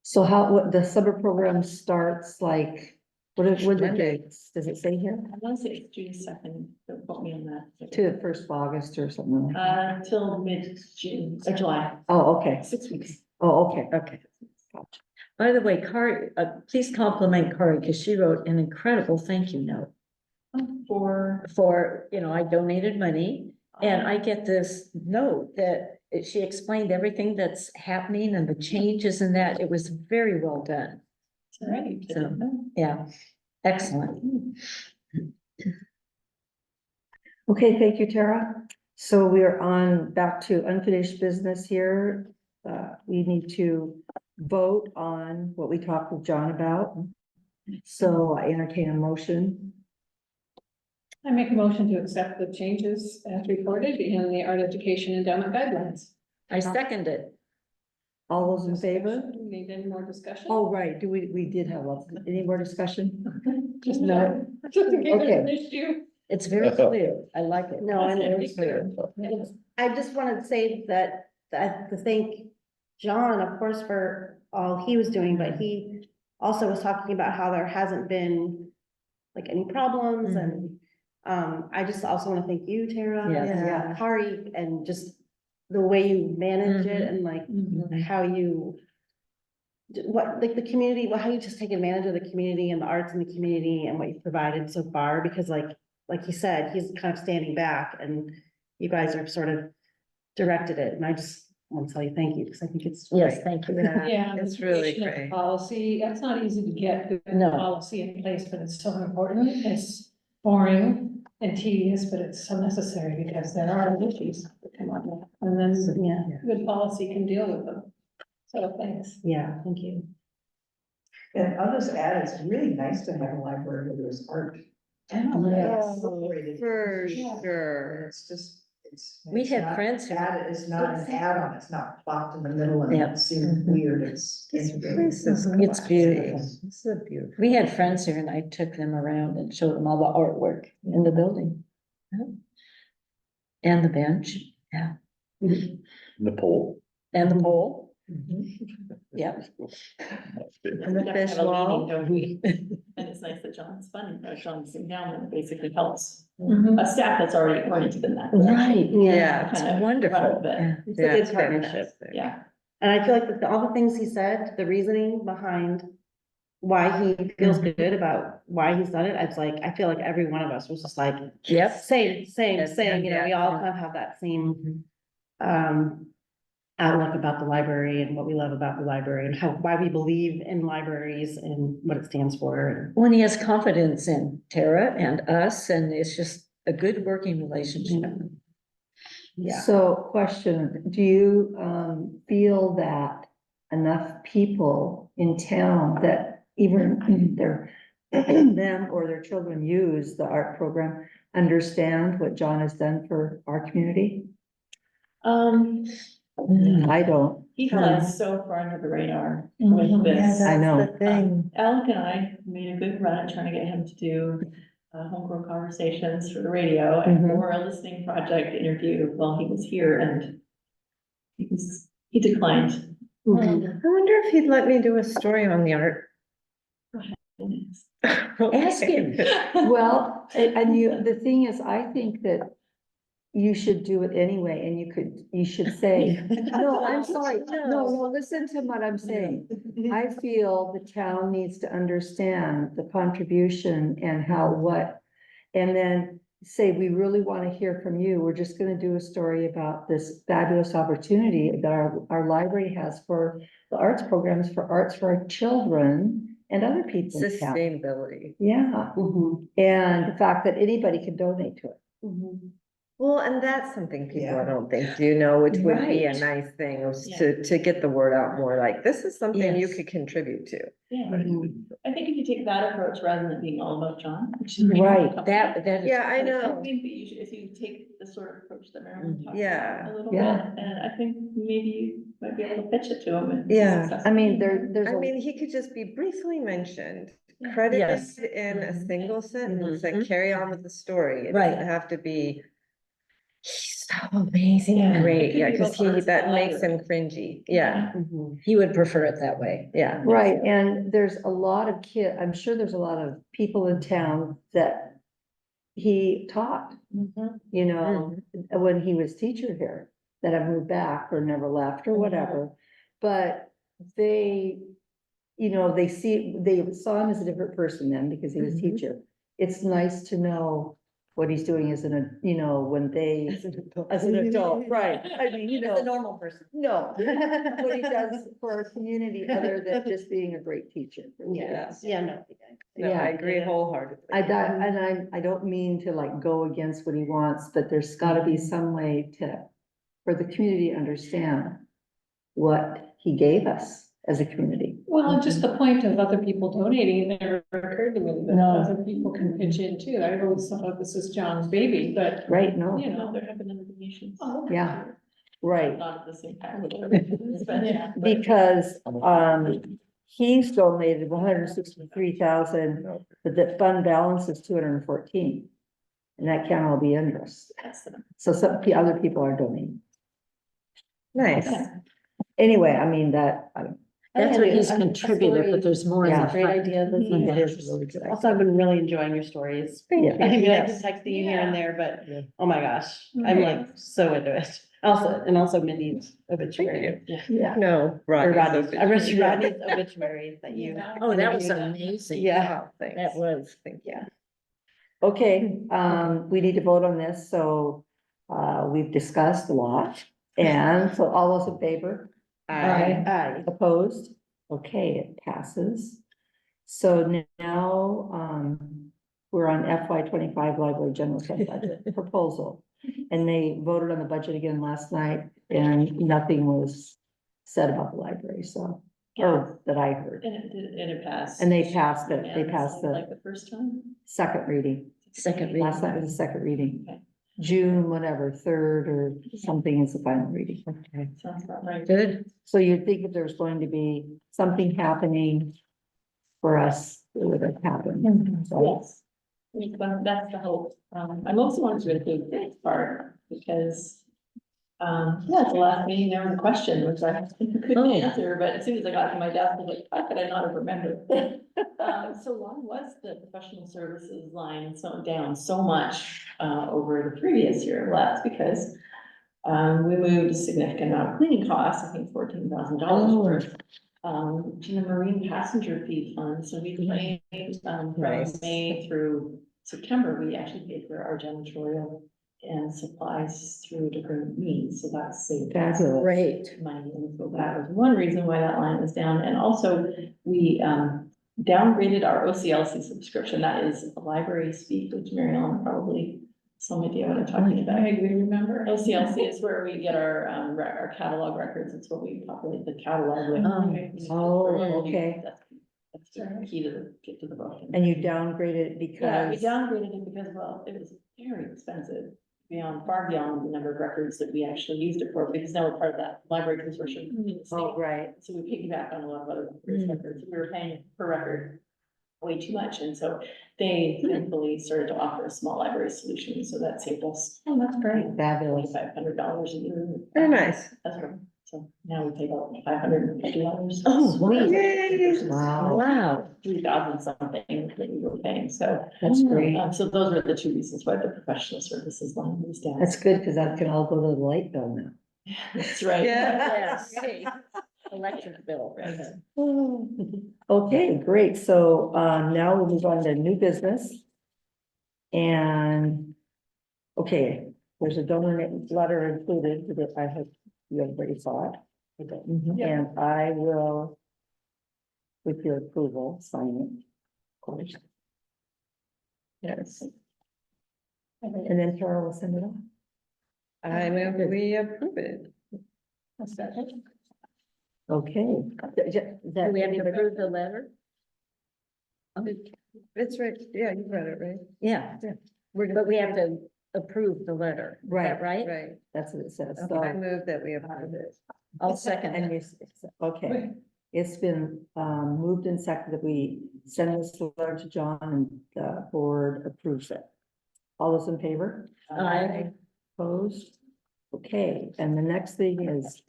So what, the summer program starts like, what are the dates? Does it say here? I want to say it's June 2nd, don't quote me on that. To the 1st of August or something like that? Till mid-June, or July, Oh, okay. 6 weeks. Oh, okay. Okay. By the way, Kari, please compliment Kari, because she wrote an incredible thank you note for, you know, I donated money. And I get this note that she explained everything that's happening and the changes in that. It was very well done. All right. So, yeah, excellent. Okay, thank you, Tara. So we are on back to unfinished business here. We need to vote on what we talked with John about. So I entertain a motion. I make a motion to accept the changes as reported in the Art Education Endowment Guidelines. I second it. All those in favor? Do we need any more discussion? Oh, right. We did have any more discussion? Just No. Just in case there's an Okay. issue. It's very clear. I like it. No, and Very there's, clear. I just wanted to say that, to thank John, of course, for all he was doing, but he also was talking about how there hasn't been like any problems and, I just also want to thank you, Tara. Yes. and Yeah. Kari, and just the way you manage it and like how you what, like the community, how you just take advantage of the community and the arts in the community and what you've provided so far, because like you said, he's kind of standing back and you guys are sort of directed it, and I just want to tell you thank you, because I think it's. Yes, great. thank you. Yeah. It's the really creation of great. Policy, that's not easy to get good No. policy in place, but it's so important. It's boring and tedious, but it's so necessary because there are issues that come up. And then Yeah, good policy can deal with them. So thanks. yeah, thank you. And I'll just add, it's really nice to have a library where there's art. Yes. Incorporated. For Yeah. sure. It's just, it's. We it's had not friends who- added- It's not an add-on, it's not plopped in the middle and Yeah. it seems weird, it's integrated. This is It's classy. beautiful. This is a beautiful. We had friends here and I took them around and showed them all the artwork in the building. Yeah. And the bench, yeah, The pole. and the pole. Yeah. And the We have to fish have a wall. meeting, don't we? And it's nice that John's funding, John's endowment basically helps Mhm. a staff that's already oriented in that. Right, Yeah. it's Kind of wonderful. run with it. Yeah. It's a good it's partnership. fantastic. Yeah. And I feel like all the things he said, the reasoning behind why he feels good about why he's done it, it's like, I feel like every one of us was just like, Yep. same, Yes, you know, we all yeah. kind of have that same, Mhm. outlook about the library and what we love about the library and why we believe in libraries and what it stands for. When he has confidence in Tara and us, and it's just a good working relationship. Yeah. So question, do you feel that enough people in town that even their them or their children use the art program understand what John has done for our community? I don't. He flies so far under the radar Mhm. with this. I know. That's the thing. Alec and I made a good run at trying to get him to do homegrown conversations for the radio and Mhm. for a listening project interview while he was here, and he declined. Mhm. I wonder if he'd let me do a story on the art. Ask him. Well, and you, the thing is, I think that you should do it anyway, and you should say, no, I'm sorry, no, listen to what I'm saying. I feel the town needs to understand the contribution and and then say, we really want to hear from you. We're just gonna do a story about this fabulous opportunity that our library has for the arts programs, for arts for our children and other people in town. Sustainability. Yeah, Mhm. and the fact that anybody can donate to it. Mhm. Well, and that's something people I Yeah. don't think do know, which would be a Right. nice thing, was Yeah. to get the word out more, like, this is something you Yes. could contribute to. Yeah, Mhm. I think if you take that approach rather than it being all about John, which is. Right, That is. Yeah, I I know. think that you should, if you take the sort of approach that Marilyn talked Yeah. about a little bit, Yeah. and I think maybe you might be able to pitch it to him and. be Yeah. successful. I mean, there's I a, mean, he could just be briefly mentioned, Yeah. credited Yes. in a Mhm. single sentence, Mhm. and carry on with the story. It Right. doesn't have to be, he's so amazing Yeah, and it great, could yeah, be cause about arts that and makes him library. cringy, yeah, Mhm. He would prefer it that way. yeah. right, and there's a lot of I'm sure there's a lot of people in town that he taught, you know, when he was teacher here, that have moved back or never left or whatever. But they, you know, they saw him as a different person then because he was Mhm. teacher. It's nice to know what he's doing as you know, when they, as an adult, right? I mean, you know. normal person. No, what he does for our community, other than just being a great teacher. Yeah, yeah, no. No, I agree wholeheartedly. I don't mean to like go against what he wants, but there's gotta be some way for the community to understand what he gave us as a community. Well, and just the point of other people donating, it never occurred to me that No. other people can pitch in too. I always thought this is John's baby, but Right, no, you No, know. there have been other donations. Oh, yeah, right. Not at the same time. Yeah. Because, he's donated 163,000, but the fund balance is 214. And that can't all be interest. So other people are donating. Nice. Anyway, I mean, that, That's what he's I think the contributed, story but there's more in Yeah. the Great front. idea. This Mhm. it is- is really good. Also, I've been really enjoying your stories. Thank I mean, I've Yes. been texting you here and there, but Yeah. oh my gosh, I'm like so into it. Also Mindy's obituary. Yeah. Yeah. No, Or Rodney's. I read Rodney's obituary that you. Oh, that was interviewed. amazing. Yeah. Oh, thanks. That was. Thank you. Yeah. Okay, we need to vote on this, so, we've discussed a lot. And so all those in favor? Aye. Opposed? Okay, it passes. So now, we're on FY 25 library general fund budget proposal. And they voted on the budget again last night and nothing was said about the library, so, or that I heard. And it passed. And they passed it, they Yeah, passed like the the first time. second reading. Second reading. Last night was the second reading. Okay. June, whatever, third or something is the final reading. Okay, Sounds about right. good. So you'd think if there's going to be something happening for us, it would have happened. So, Yes. Well, that's the hope. I mostly wanted to include this part because, yeah, at the last meeting, there was a question which I couldn't Oh. answer, but as soon as I got to my desk, I was like, how could I not have remembered? So why was the professional services line so down so much, over the previous year? Well, that's because, we moved a significant amount of cleaning costs, I think $14,000 worth. To the marine passenger fee fund, so we paid, from Nice. May through September, we actually paid for our janitorial and supplies through different means, so that's saved us Fabulous. Great. money, and so that was one reason why that line was down, and also we, downgraded our OCLC subscription, that is a library speak, which Mary Ellen probably some idea what I'm talking about. I do remember. OCLC is where we get our catalog records, it's what we populate the catalog with. Oh, okay. That's the key to get to the book. And you downgraded it Yeah, we because, downgraded it because, well, it was very expensive, far beyond the number of records that we actually used it for, because now we're part of that library consortium. oh, right, So we piggyback on a lot of other Mm. records, we were paying per record way too much, and so they thankfully started to offer a small library solution, so that saved us. Oh, that's great. fabulous. $2,500 a year. Very nice. That's right, so now we pay about $550. Oh, wow. Yay. Wow, Wow, 3,000 something that we were paying, so. that's great. So those were the two reasons why the professional services line was down. That's good, because that can all go to the light bill now. That's right. yes. Electric bill. Right. Okay, great. So, now we'll move on to new business. And, okay, there's a donor letter included that I hope you everybody saw it. And I will, with your approval, sign it. Of course. Yes, And then Carol will send it on. I move we approve it. Okay. Do we have to approve the letter? It's right, yeah, you read it, right? Yeah, We're but we have to approve the letter. Is that right? Right, That's what it says. I So, move that we approve it. I'll second and it. okay, it's been, moved and seconded that we send this letter to John and the board approves it. All those in favor? Aye. Opposed? Okay, and the next thing is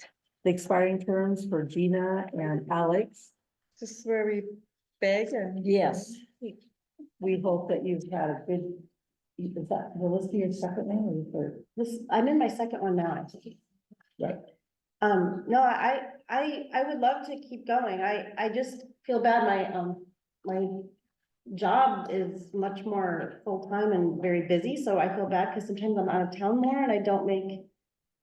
the expiring terms for Gina and Alex. This is where we beg and. Yes. We hope that you've had a good, is that, will this be your second name or your third? This, I'm in my second one now. Right. No, I would love to keep going. I just feel bad. My job is much more full-time and very busy, so I feel bad because sometimes I'm out of town more and I don't make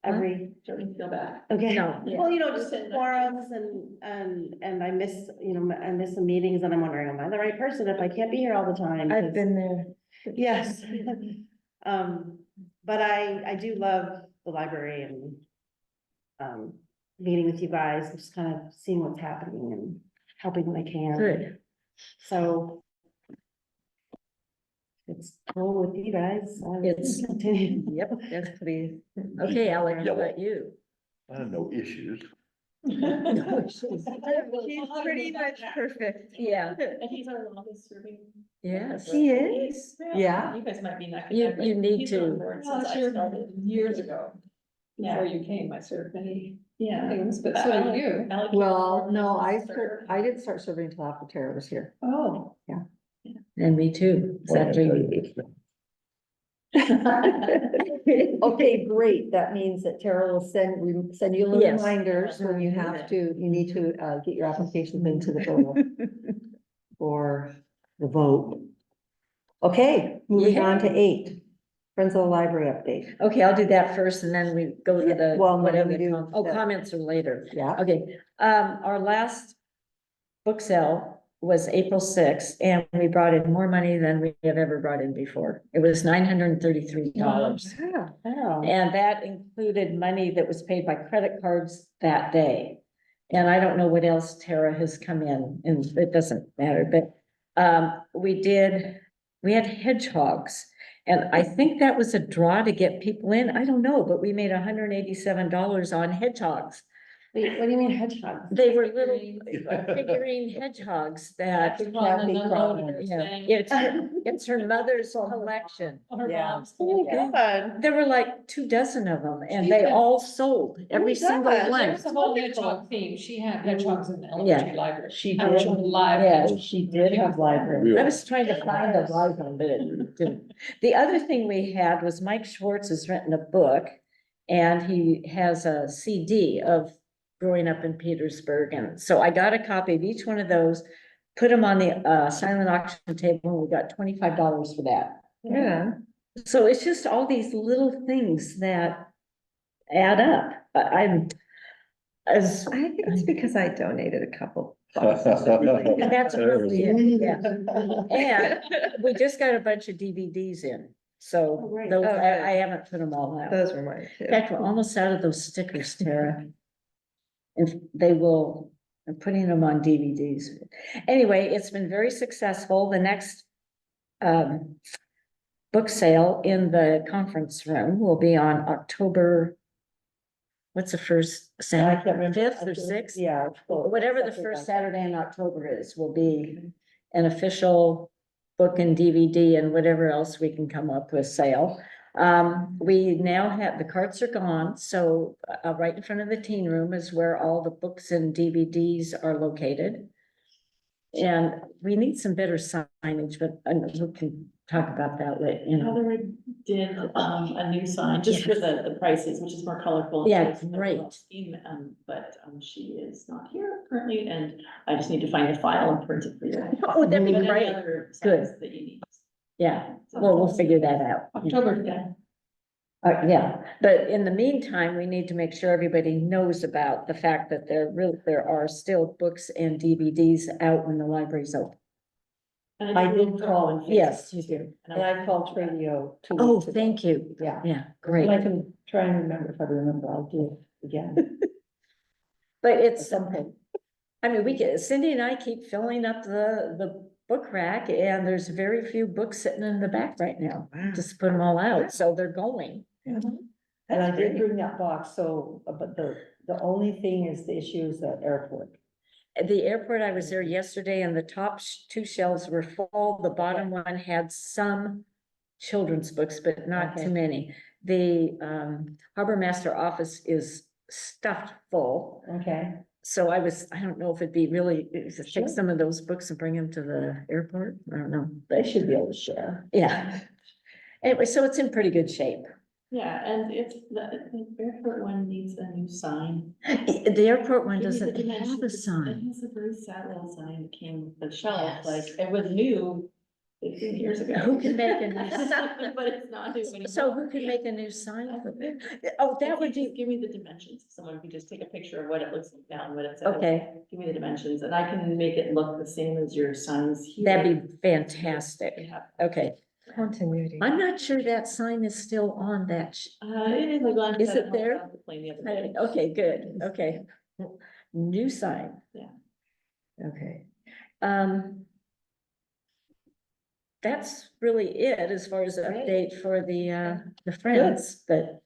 every, Don't feel bad. okay. No. Well, just forums and I miss, I miss the meetings and I'm wondering, am I the right person if I can't be here all the time? I've been there. Yes. But I do love the library and meeting with you guys, just kind of seeing what's happening and helping when I can. Good. So it's cool with you guys. It's- Continue. Yep, that's pretty. Okay, Alex, Yeah, how well- about you? I have no issues. He's pretty much perfect. Yeah, And he's our longest serving. yes. He is. Yeah. You guys might be not. You need He's been on to. board Well, Since I sure, started. years ago, Yeah. before you came, I served many Yeah. things, but so did you. Alec- Well, no, Sir. I didn't start serving until after Tara was here. Oh. And me too. Is that you? Okay, great. That means that Tara will send you little Yes. reminders when you have to, you need to, get your application into the borough for the vote. Okay, moving on to 8. Friends of the Library update. Okay, I'll do that first and then we go to Yeah, the, well, no, whatever. we the do the- comments are later. Yeah, Okay, our last book sale was April sixth, and we brought in more money than we have ever brought in before. It was $933. wow. And that included money that was paid by credit cards that day. And I don't know what else Tara has come in, and it doesn't matter, but we had hedgehogs. And I think that was a draw to get people in. I don't know, but we made $187 on hedgehogs. Wait, what do you mean hedgehog? They were little figurine hedgehogs that, Kathy yeah, Cronner. it's her mother's collection. Yeah. Oh my God. There were like 24 of them and they all sold, every single gosh, one. There's a whole hedgehog theme. She had hedgehogs in the elementary library. She Actual did, live. Yeah, hedgehogs. she did have library. I was trying to find the live one, but it didn't. The other thing we had was Mike Schwartz has written a book and he has a CD of growing up in Petersburg. And so I got a copy of each one of those, put them on the silent auction table, and we got $25 for that. Yeah. So it's just all these little things that add up. I'm as, I think it's because I donated a couple. that's probably it, yeah. And we just got a bunch of DVDs in, so Oh, great. those, Oh, good. I haven't put them all out. Those were mine In too. fact, we're almost out of those stickers, Tara. If they will, I'm putting them on DVDs. Anyway, it's been very successful. The next book sale in the conference room will be on October. What's the first I Saturday, can't remember. 5th or 6th? Yeah. Whatever the first Saturday in October is, will be an official book and DVD and whatever else we can come up with sale. We now have, the carts are gone, so right in front of the teen room is where all the books and DVDs are located. And we need some better signage, but we can talk about that later, you know. Heather did a new sign, just for the prices, which is more colorful. Yeah, It's a great. little scheme, but she is not here currently, and I just need to find a file and print it for you. Oh, that'd be But any great. other Good. signs that you need. Yeah, well, we'll figure that out. October, Yeah. Yeah, but in the meantime, we need to make sure everybody knows about the fact that there are still books and DVDs out when the library's open. And I do did a call, photo and Yes, Facebook, you do. And I called Tradio 2 Oh, weeks ago. thank you. Yeah. Yeah, And great. I can try and remember if I remember, I'll do it again. But At it's, some point. I mean, Cindy and I keep filling up the book rack and there's very few books sitting in the back right now. Just put them all out, so they're going. And I did bring that box, so, but the only thing is the issue is the airport. At the airport, I was there yesterday and the top two shelves were full. The bottom one had some children's books, but not Okay. too many. The harbor master office is stuffed full. Okay, So I don't know if it'd be really, Sure. take some of those books and bring them to the airport. I don't know, they but should be able to share. yeah. Anyway, so it's in pretty good shape. Yeah, and if the airport one needs a new sign. The airport one give me the doesn't have dimensions. a It sign. has a very sad little sign that came with the shelf, Yes. like, it was new 15 years ago. Who can make a new But it's not new anymore. So who could make a new sign? Oh, that would Just be, give me the dimensions, someone could just take a picture of what it looks like now and what it says. okay, Give me the dimensions, and I can make it look the same as your signs here. that'd be fantastic. Yeah. Okay, Continuity. I'm not sure that sign is still on that. It is like on. Is it there? The plane the other day. Okay, good, okay. New sign. Yeah. Okay. That's really it as far as the update for the Friends, but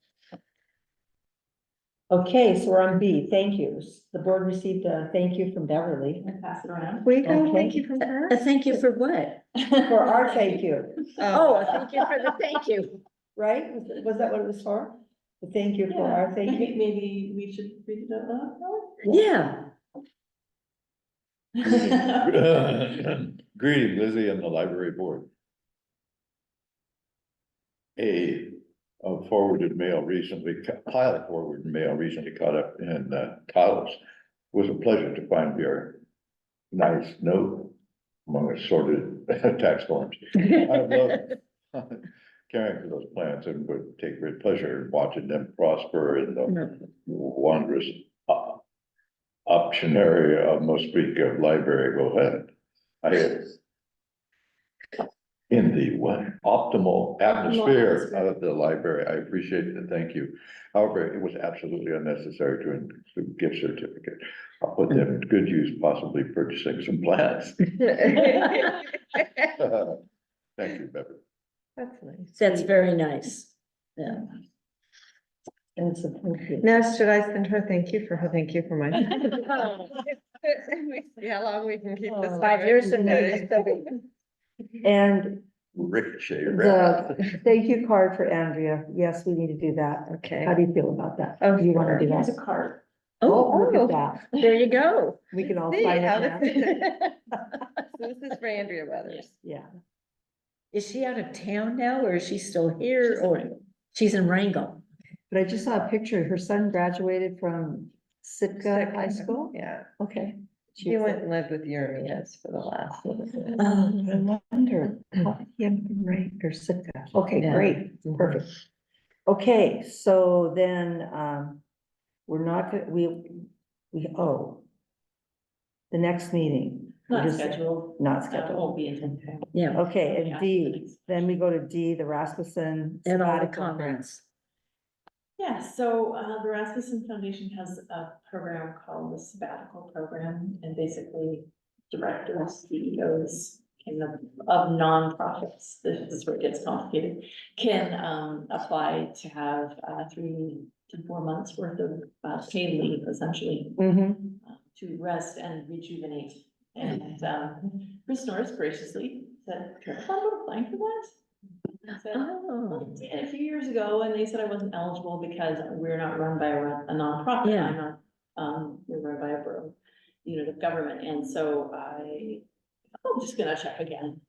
Okay, so we're on B, thank yous. The board received a thank you from Beverly And pass it around. We got a Okay. thank you from her. a thank you for what? for our thank you, Oh, a thank you for the thank you. right? Was that what it was for? The thank you for our thank you? Maybe we should read it out loud. Yeah. Greeting Lizzie and the library board. A forwarded mail recently, pilot forwarded mail recently caught up in Taos. Was a pleasure to find your nice note among assorted tax forms. I love caring for those plants and would take great pleasure in watching them prosper in the wondrous optionary of Most Speak of Library. Go ahead. In the what, optimal atmosphere of the library. I appreciate it and thank you. However, it was absolutely unnecessary to include gift certificate. I'll put them in good use, possibly purchasing some plants. Thank you, Beverly. That's nice. That's very nice. Yeah. And so, thank you. Now, should I send her thank you for her thank you for mine? See how long we can keep this. Oh, 5 years from now. And Ricochet. rabbit. the thank you card for Andrea. Yes, we need to do that. Okay. How do you feel about that? Oh, Do you want to do Here's that? a card. Oh, look Oh. at that. There you go. We can all See, sign how it now. This is for Andrea Weathers. Yeah. Is she out of town now or is she still here or she's in Wrangell? But I just saw a picture. Her son graduated from Sitka High School. Yeah, Okay. he went and lived with Jeremias for the last. I wonder, how did he end up right, or Sitka? Okay, Yeah. great, perfect. Okay, so then, we're not gonna, oh. The next meeting. Not Just- scheduled. Not It scheduled. won't be until. Yeah, Okay, and Yeah, D, then we go to D, the Rasmussen. and all the sabbatical grant. comments. Yeah, so the Rasmussen Foundation has a program called the Sabbatical Program, and basically directors, CEOs of nonprofits, this is where it gets complicated, can apply to have 3 to 4 months worth of paid leave, essentially, Mhm. to rest and rejuvenate. And Chris Norris graciously said, "Care if I'm applying for that?" I said, Oh, "Well, I did a few years ago, and they said I wasn't eligible because we're not run by a nonprofit, Yeah. I'm not, we're run by a borough unit of government, and so I'm just gonna check again.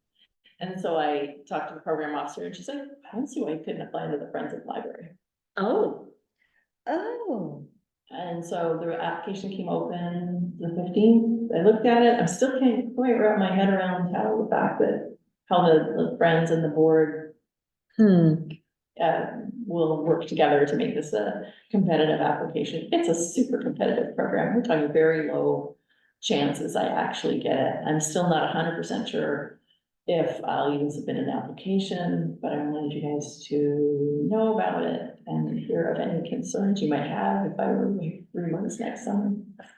And so I talked to the program officer, and she's like, "I don't see why you couldn't apply into the Friends of the Library." oh, Oh. And so the application came open the 15th, I looked at it, I'm still can't quite wrap my head around how the fact that, how the Friends and the board will work together to make this a competitive application. It's a super competitive program. We're talking very low chances I actually get it. I'm still not 100% sure if I'll even submit an application, but I wanted you guys to know about it and hear of any concerns you might have if I were to 3 months next summer.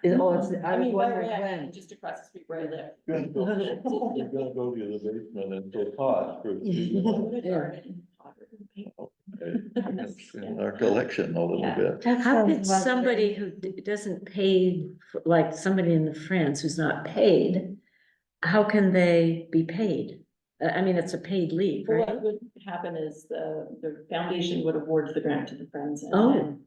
I was I mean, by the wondering way, I when. mean, just across the street where I live. You're gonna go to the basement and go pause for. In our collection a little Yeah. bit. how could somebody who doesn't pay, like somebody in the France who's not paid, how can they be paid? I mean, it's a paid leave, Well, right? what would happen is the foundation would award the grant to the Friends. And Oh. then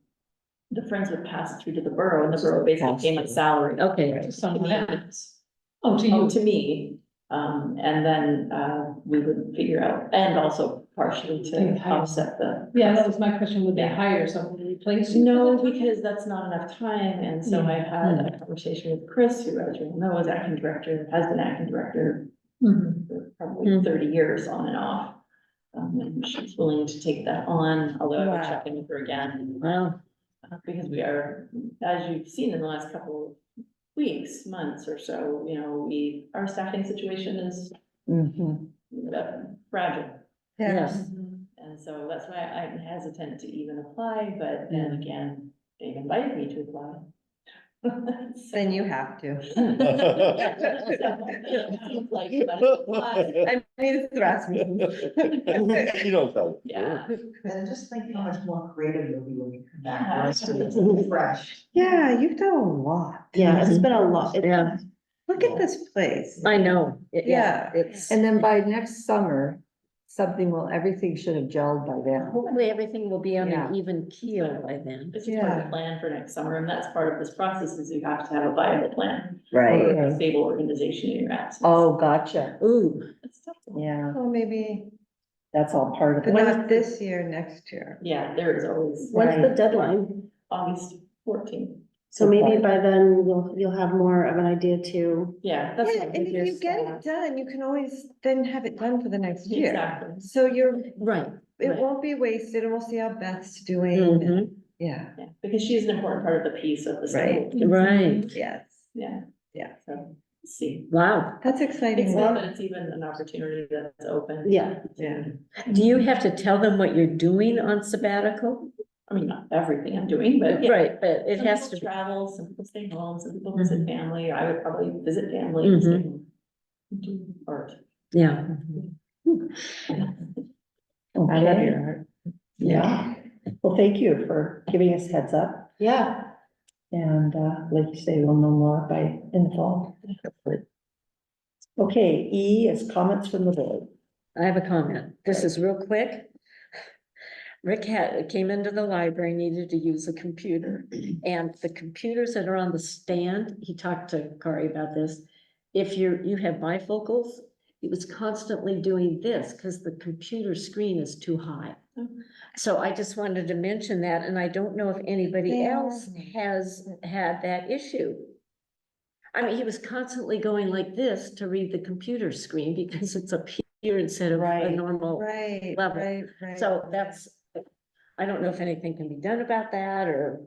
the Friends would pass it through to the borough, and the borough basically came with salary. Okay, To Someone me. else. Oh, to you. To me, and then, we would figure out, and also partially They to hire. offset the. Yeah, that was my question. Would they hire someone to replace you? No, because that's not enough time, and so I had Hmm. a conversation with Chris, who, as you all know, is acting director, has been acting director Mhm. for probably 30 years on and off. And she's willing to take that on, although I would check in with her again. well, Because we are, as you've seen in the last couple of weeks, months or so, you know, our staffing situation is Mhm. fragile. yes, And so that's why I'm hesitant to even apply, but then again, they've invited me to apply. Then you have to. Like, but apply. I mean, it's Rasmussen. She knows how. Yeah. And just think how much more creative you'll be when you come back. Yeah. Rest of it's fresh. Yeah, you've done a lot. Yeah, it's been a lot. yeah, Look at this place. I know, Yeah. it's, And then by next summer, everything should have gelled by then. hopefully everything will be on Yeah. an even keel by then. It's just part of Yeah. the plan for next summer, and that's part of this process, is you have to have a viable plan. Right. For a stable organization in your absence. Oh, gotcha. Ooh, It's tough. Yeah, Well, maybe, that's all part of but it. not this year, next year. Yeah, there is always. when's the deadline? August 14th. So maybe by then you'll have more of an idea too. Yeah, that's. Yeah, what and if your you get staff- it done, you can always then have it done for the next year. Exactly. So Right. it Right. won't be wasted, and we'll see how Beth's doing. Mhm. Yeah, Yeah, because she's an important part of the piece of the Right. school. Right. yes, Yeah. Yeah. So, let's see. Wow. that's It's exciting. not that it's even an opportunity that's open. Yeah. Yeah. Do you have to tell them what you're doing on sabbatical? I mean, not everything I'm doing, but yeah. Right, but it Some has people to be. travel, some people stay home, some people visit family. I would probably visit family and stay home. Do art. Yeah. I love Okay. your art. Yeah, well, thank you for giving us heads up, Yeah. and, like you say, we'll know more by in the fall. Okay, E is comments from the board. I have a comment. This is real quick. Rick came into the library, needed to use a computer, and the computers that are on the stand, he talked to Kari about this. If you have bifocals, he was constantly doing this because the computer screen is too high. So I just wanted to mention that, and I don't know if anybody They else are. has had that issue. I mean, he was constantly going like this to read the computer screen because it's up here instead of a Right. normal. Right, level. right. So that's, I don't know if anything can be done about that or.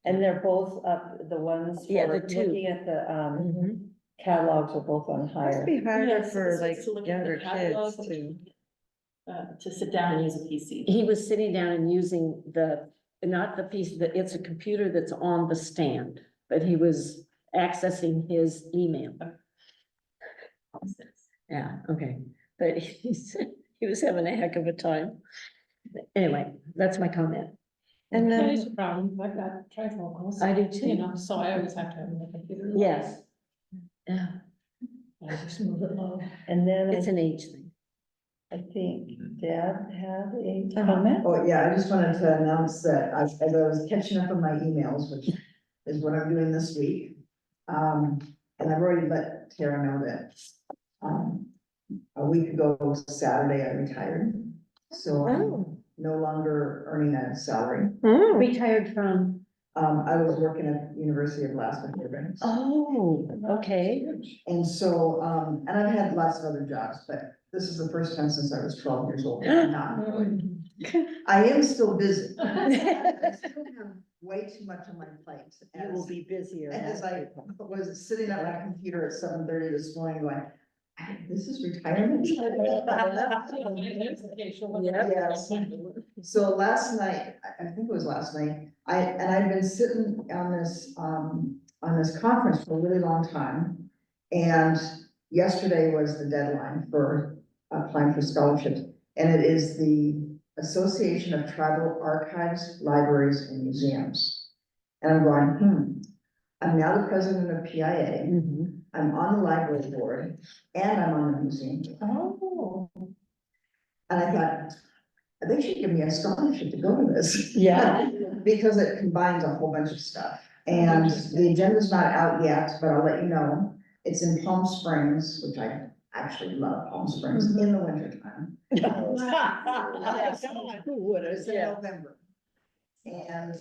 And they're both up, the ones Yeah, for the two. looking at the, Mhm. catalogs are both on Must higher. be harder Yes, for it's like to look at the younger catalog, kids to. To sit down and use a PC. He was sitting down and using not the piece, that it's a computer that's on the stand, but he was accessing his email. Yeah, okay, but he was having a heck of a time. Anyway, that's my comment. And That then, is a problem, I've got trifocals. I do too. You know, so I always have to have my computer. Yes. Yeah, I just move it low. And then it's an age thing. I think Deb had a comment. Oh, yeah, I just wanted to announce that as I was catching up on my emails, which is what I'm doing this week. And I've already let Tara know that, a week ago, Saturday, I retired. So I'm oh, no longer earning a salary. Retired from. I was working at University of Alaska Fairbanks. Oh, okay. And so, and I've had lots of other jobs, but this is the first time since I was 12 years old. that I'm not employed. I am still busy. I still have way too much on my plate. You will be busier. As I was sitting at my computer at 7:30 this morning going, this is retirement. Yes. So last night, I think it was last night, I'd been sitting on this conference for a really long time. And yesterday was the deadline for applying for scholarships. And it is the Association of Tribal Archives, Libraries and Museums. And I'm going, I'm now the president of PIA. Mhm. I'm on the library board and I'm on the museum. Oh. And I thought, they should give me a scholarship to go to this. Yeah. Because it combines a whole bunch of stuff. And the agenda's not out yet, but I'll let you know. It's in Palm Springs, which I actually love Palm Springs in the wintertime. Who would, it's in Yeah. November. And,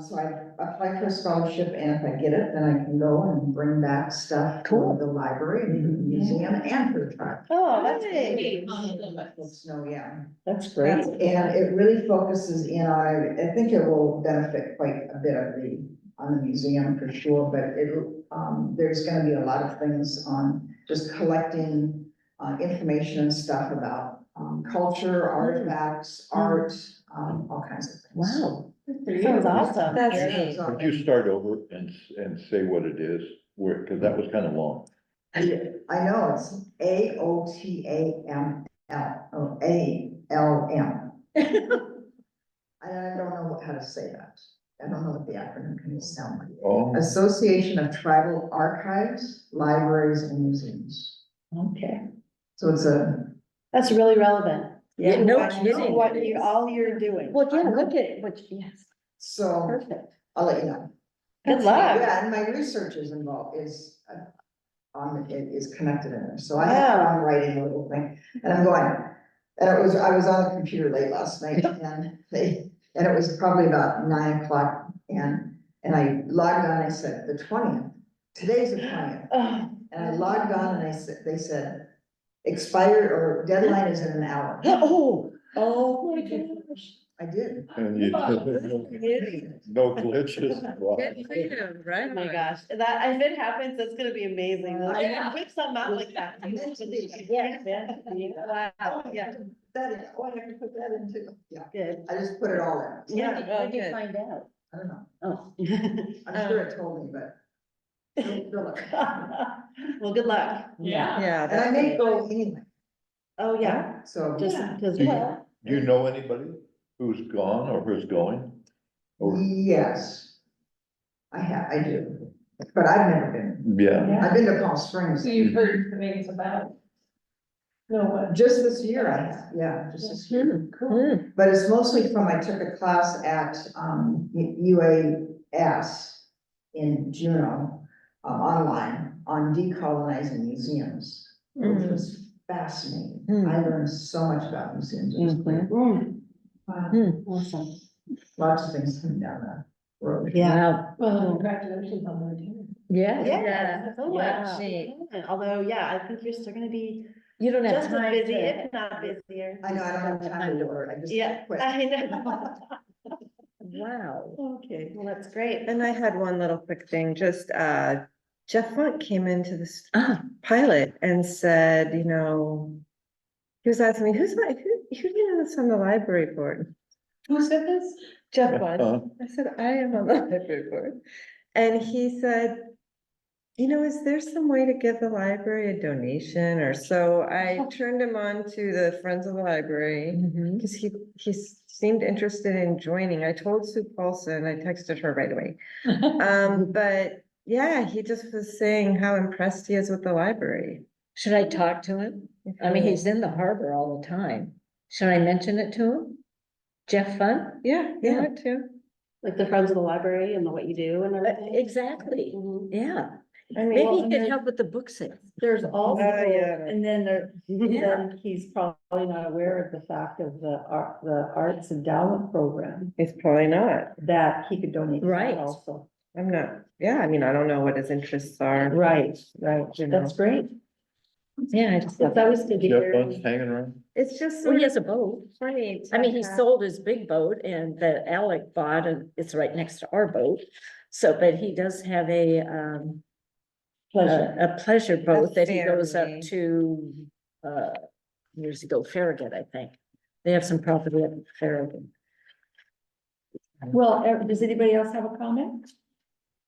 so I applied for a scholarship, and if I get it, then I can go and bring back stuff for the library and the museum and for the tribe. Oh, that's Hey. great. Snow, yeah. That's great. And it really focuses in on, I think it will benefit quite a bit of on the museum for sure, but there's gonna be a lot of things on just collecting, information and stuff about, culture, artifacts, art, all kinds of things. Wow. Sounds awesome. that's Yeah, neat. so- Could you start over and say what it is, because that was kind of long. I know, it's AOTAML, or ALM. I don't know how to say that. I don't know what the acronym can sound like. Oh, Association of Tribal Archives, Libraries and Museums. Okay. So it's That's really relevant. Yeah, no I know kidding. What all you're doing. Well, yeah, look at what, yes, so Perfect. I'll let you know. Good luck. Yeah, and my research is involved, is connected in there. So I have Wow. fun writing a little thing, and I'm going, and I was on the computer late last night, and it was probably about 9 o'clock, and And I logged on, I said, the 20th, today's the 20th. Oh. And I logged on and they said, expired or deadline is in an hour. Oh, my gosh. I did. And you, no glitches. Wow. Good freedom, right? Oh my gosh, that, if it happens, that's gonna be amazing. Like, whip something out like that. Yeah, Wow, yeah, That in, oh, I have to put that in too. Yeah, good. I just put it all in. Yeah, When did you good. find out? I don't know. Oh. I'm sure it told me, but. Don't feel it. Well, good luck. Yeah. Yeah. And I that's may great. go anyway, Oh, yeah, so. just, Yeah. because, Do you- well, Do you know anybody who's gone or who's going? Or, Yes. I do, but I've never been. yeah, I've been to Palm Springs. So you've heard things about. No, what? Just this year I have, yeah, just this year. Cool. But it's mostly from, I took a class at, UAS in Juneau, online on decolonizing museums, which was fascinating. I learned so much about museums. It was great. mm, awesome. Lots of things coming down the road. Yeah. Wow. Well, congratulations on the retirement. Yeah. Yeah, so much. Yeah. Although, yeah, I think you're still gonna be You don't have just as time busy, to. if not busier. I know, I don't have time to work, I just Yeah, quit. I know. Wow. Okay, well, that's great. And I had one little quick thing, just, Jeff Funk came into this Ah, pilot and said, you know, he was asking me, who do you know that's on the library board? Who said this? Jeff was. Uh-huh. I said, I am on the library board. And he said, you know, is there some way to give the library a donation? Or so I turned him on to the Friends of the Library. mhm. Cause he seemed interested in joining. I told Sue Paulson, I texted her right away. But yeah, he just was saying how impressed he is with the library. Should I talk to him? I mean, he's in the harbor all the time. Should I mention it to him? Jeff Fun? Yeah, Yeah. yeah, too. Like the Friends of the Library and what you do and everything. Exactly, Mhm. yeah. I mean, Maybe well, he and could then- help with the book sale. There's also, yeah. and then there, Yeah. then he's probably not aware of the fact of the arts endowment program it's probably not. that he could donate. to that Right. Also, I'm not, yeah, I mean, I don't know what his interests are. right, You know. that's great. Yeah, I just It's thought, always good to Jeff hear. Bunce hanging around? It's just well, sort he of has a boat. funny. I mean, he to have- sold his big boat and that Alec bought and it's right next to our boat. So, but he does have Pleasure. a pleasure boat that he goes up ferry. to, years ago, Farragut, I think. They have some property at Farragut. Well, does anybody else have a comment?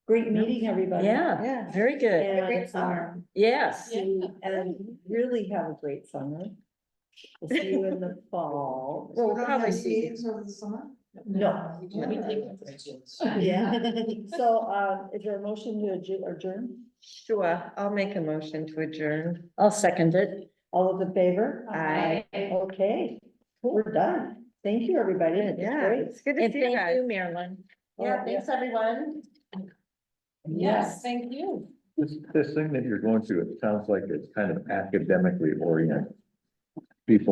Great meeting, everybody. Yeah, Yeah. very good. And, Great summer. Yes. and really have a great summer. We'll see you in the fall. Well, We we'll don't probably have see. meetings over the summer? No. Yeah. So, is there a motion to adjourn? Sure, I'll make a motion to adjourn. I'll second it. All those in favor? Aye. Okay, we're done. Thank you, everybody. It's Yeah, great. it's good to And see you thank guys. you, Marilyn. Yeah, thanks, everyone. Yes, thank you. This thing that you're going through, it sounds like it's kind of academically oriented. People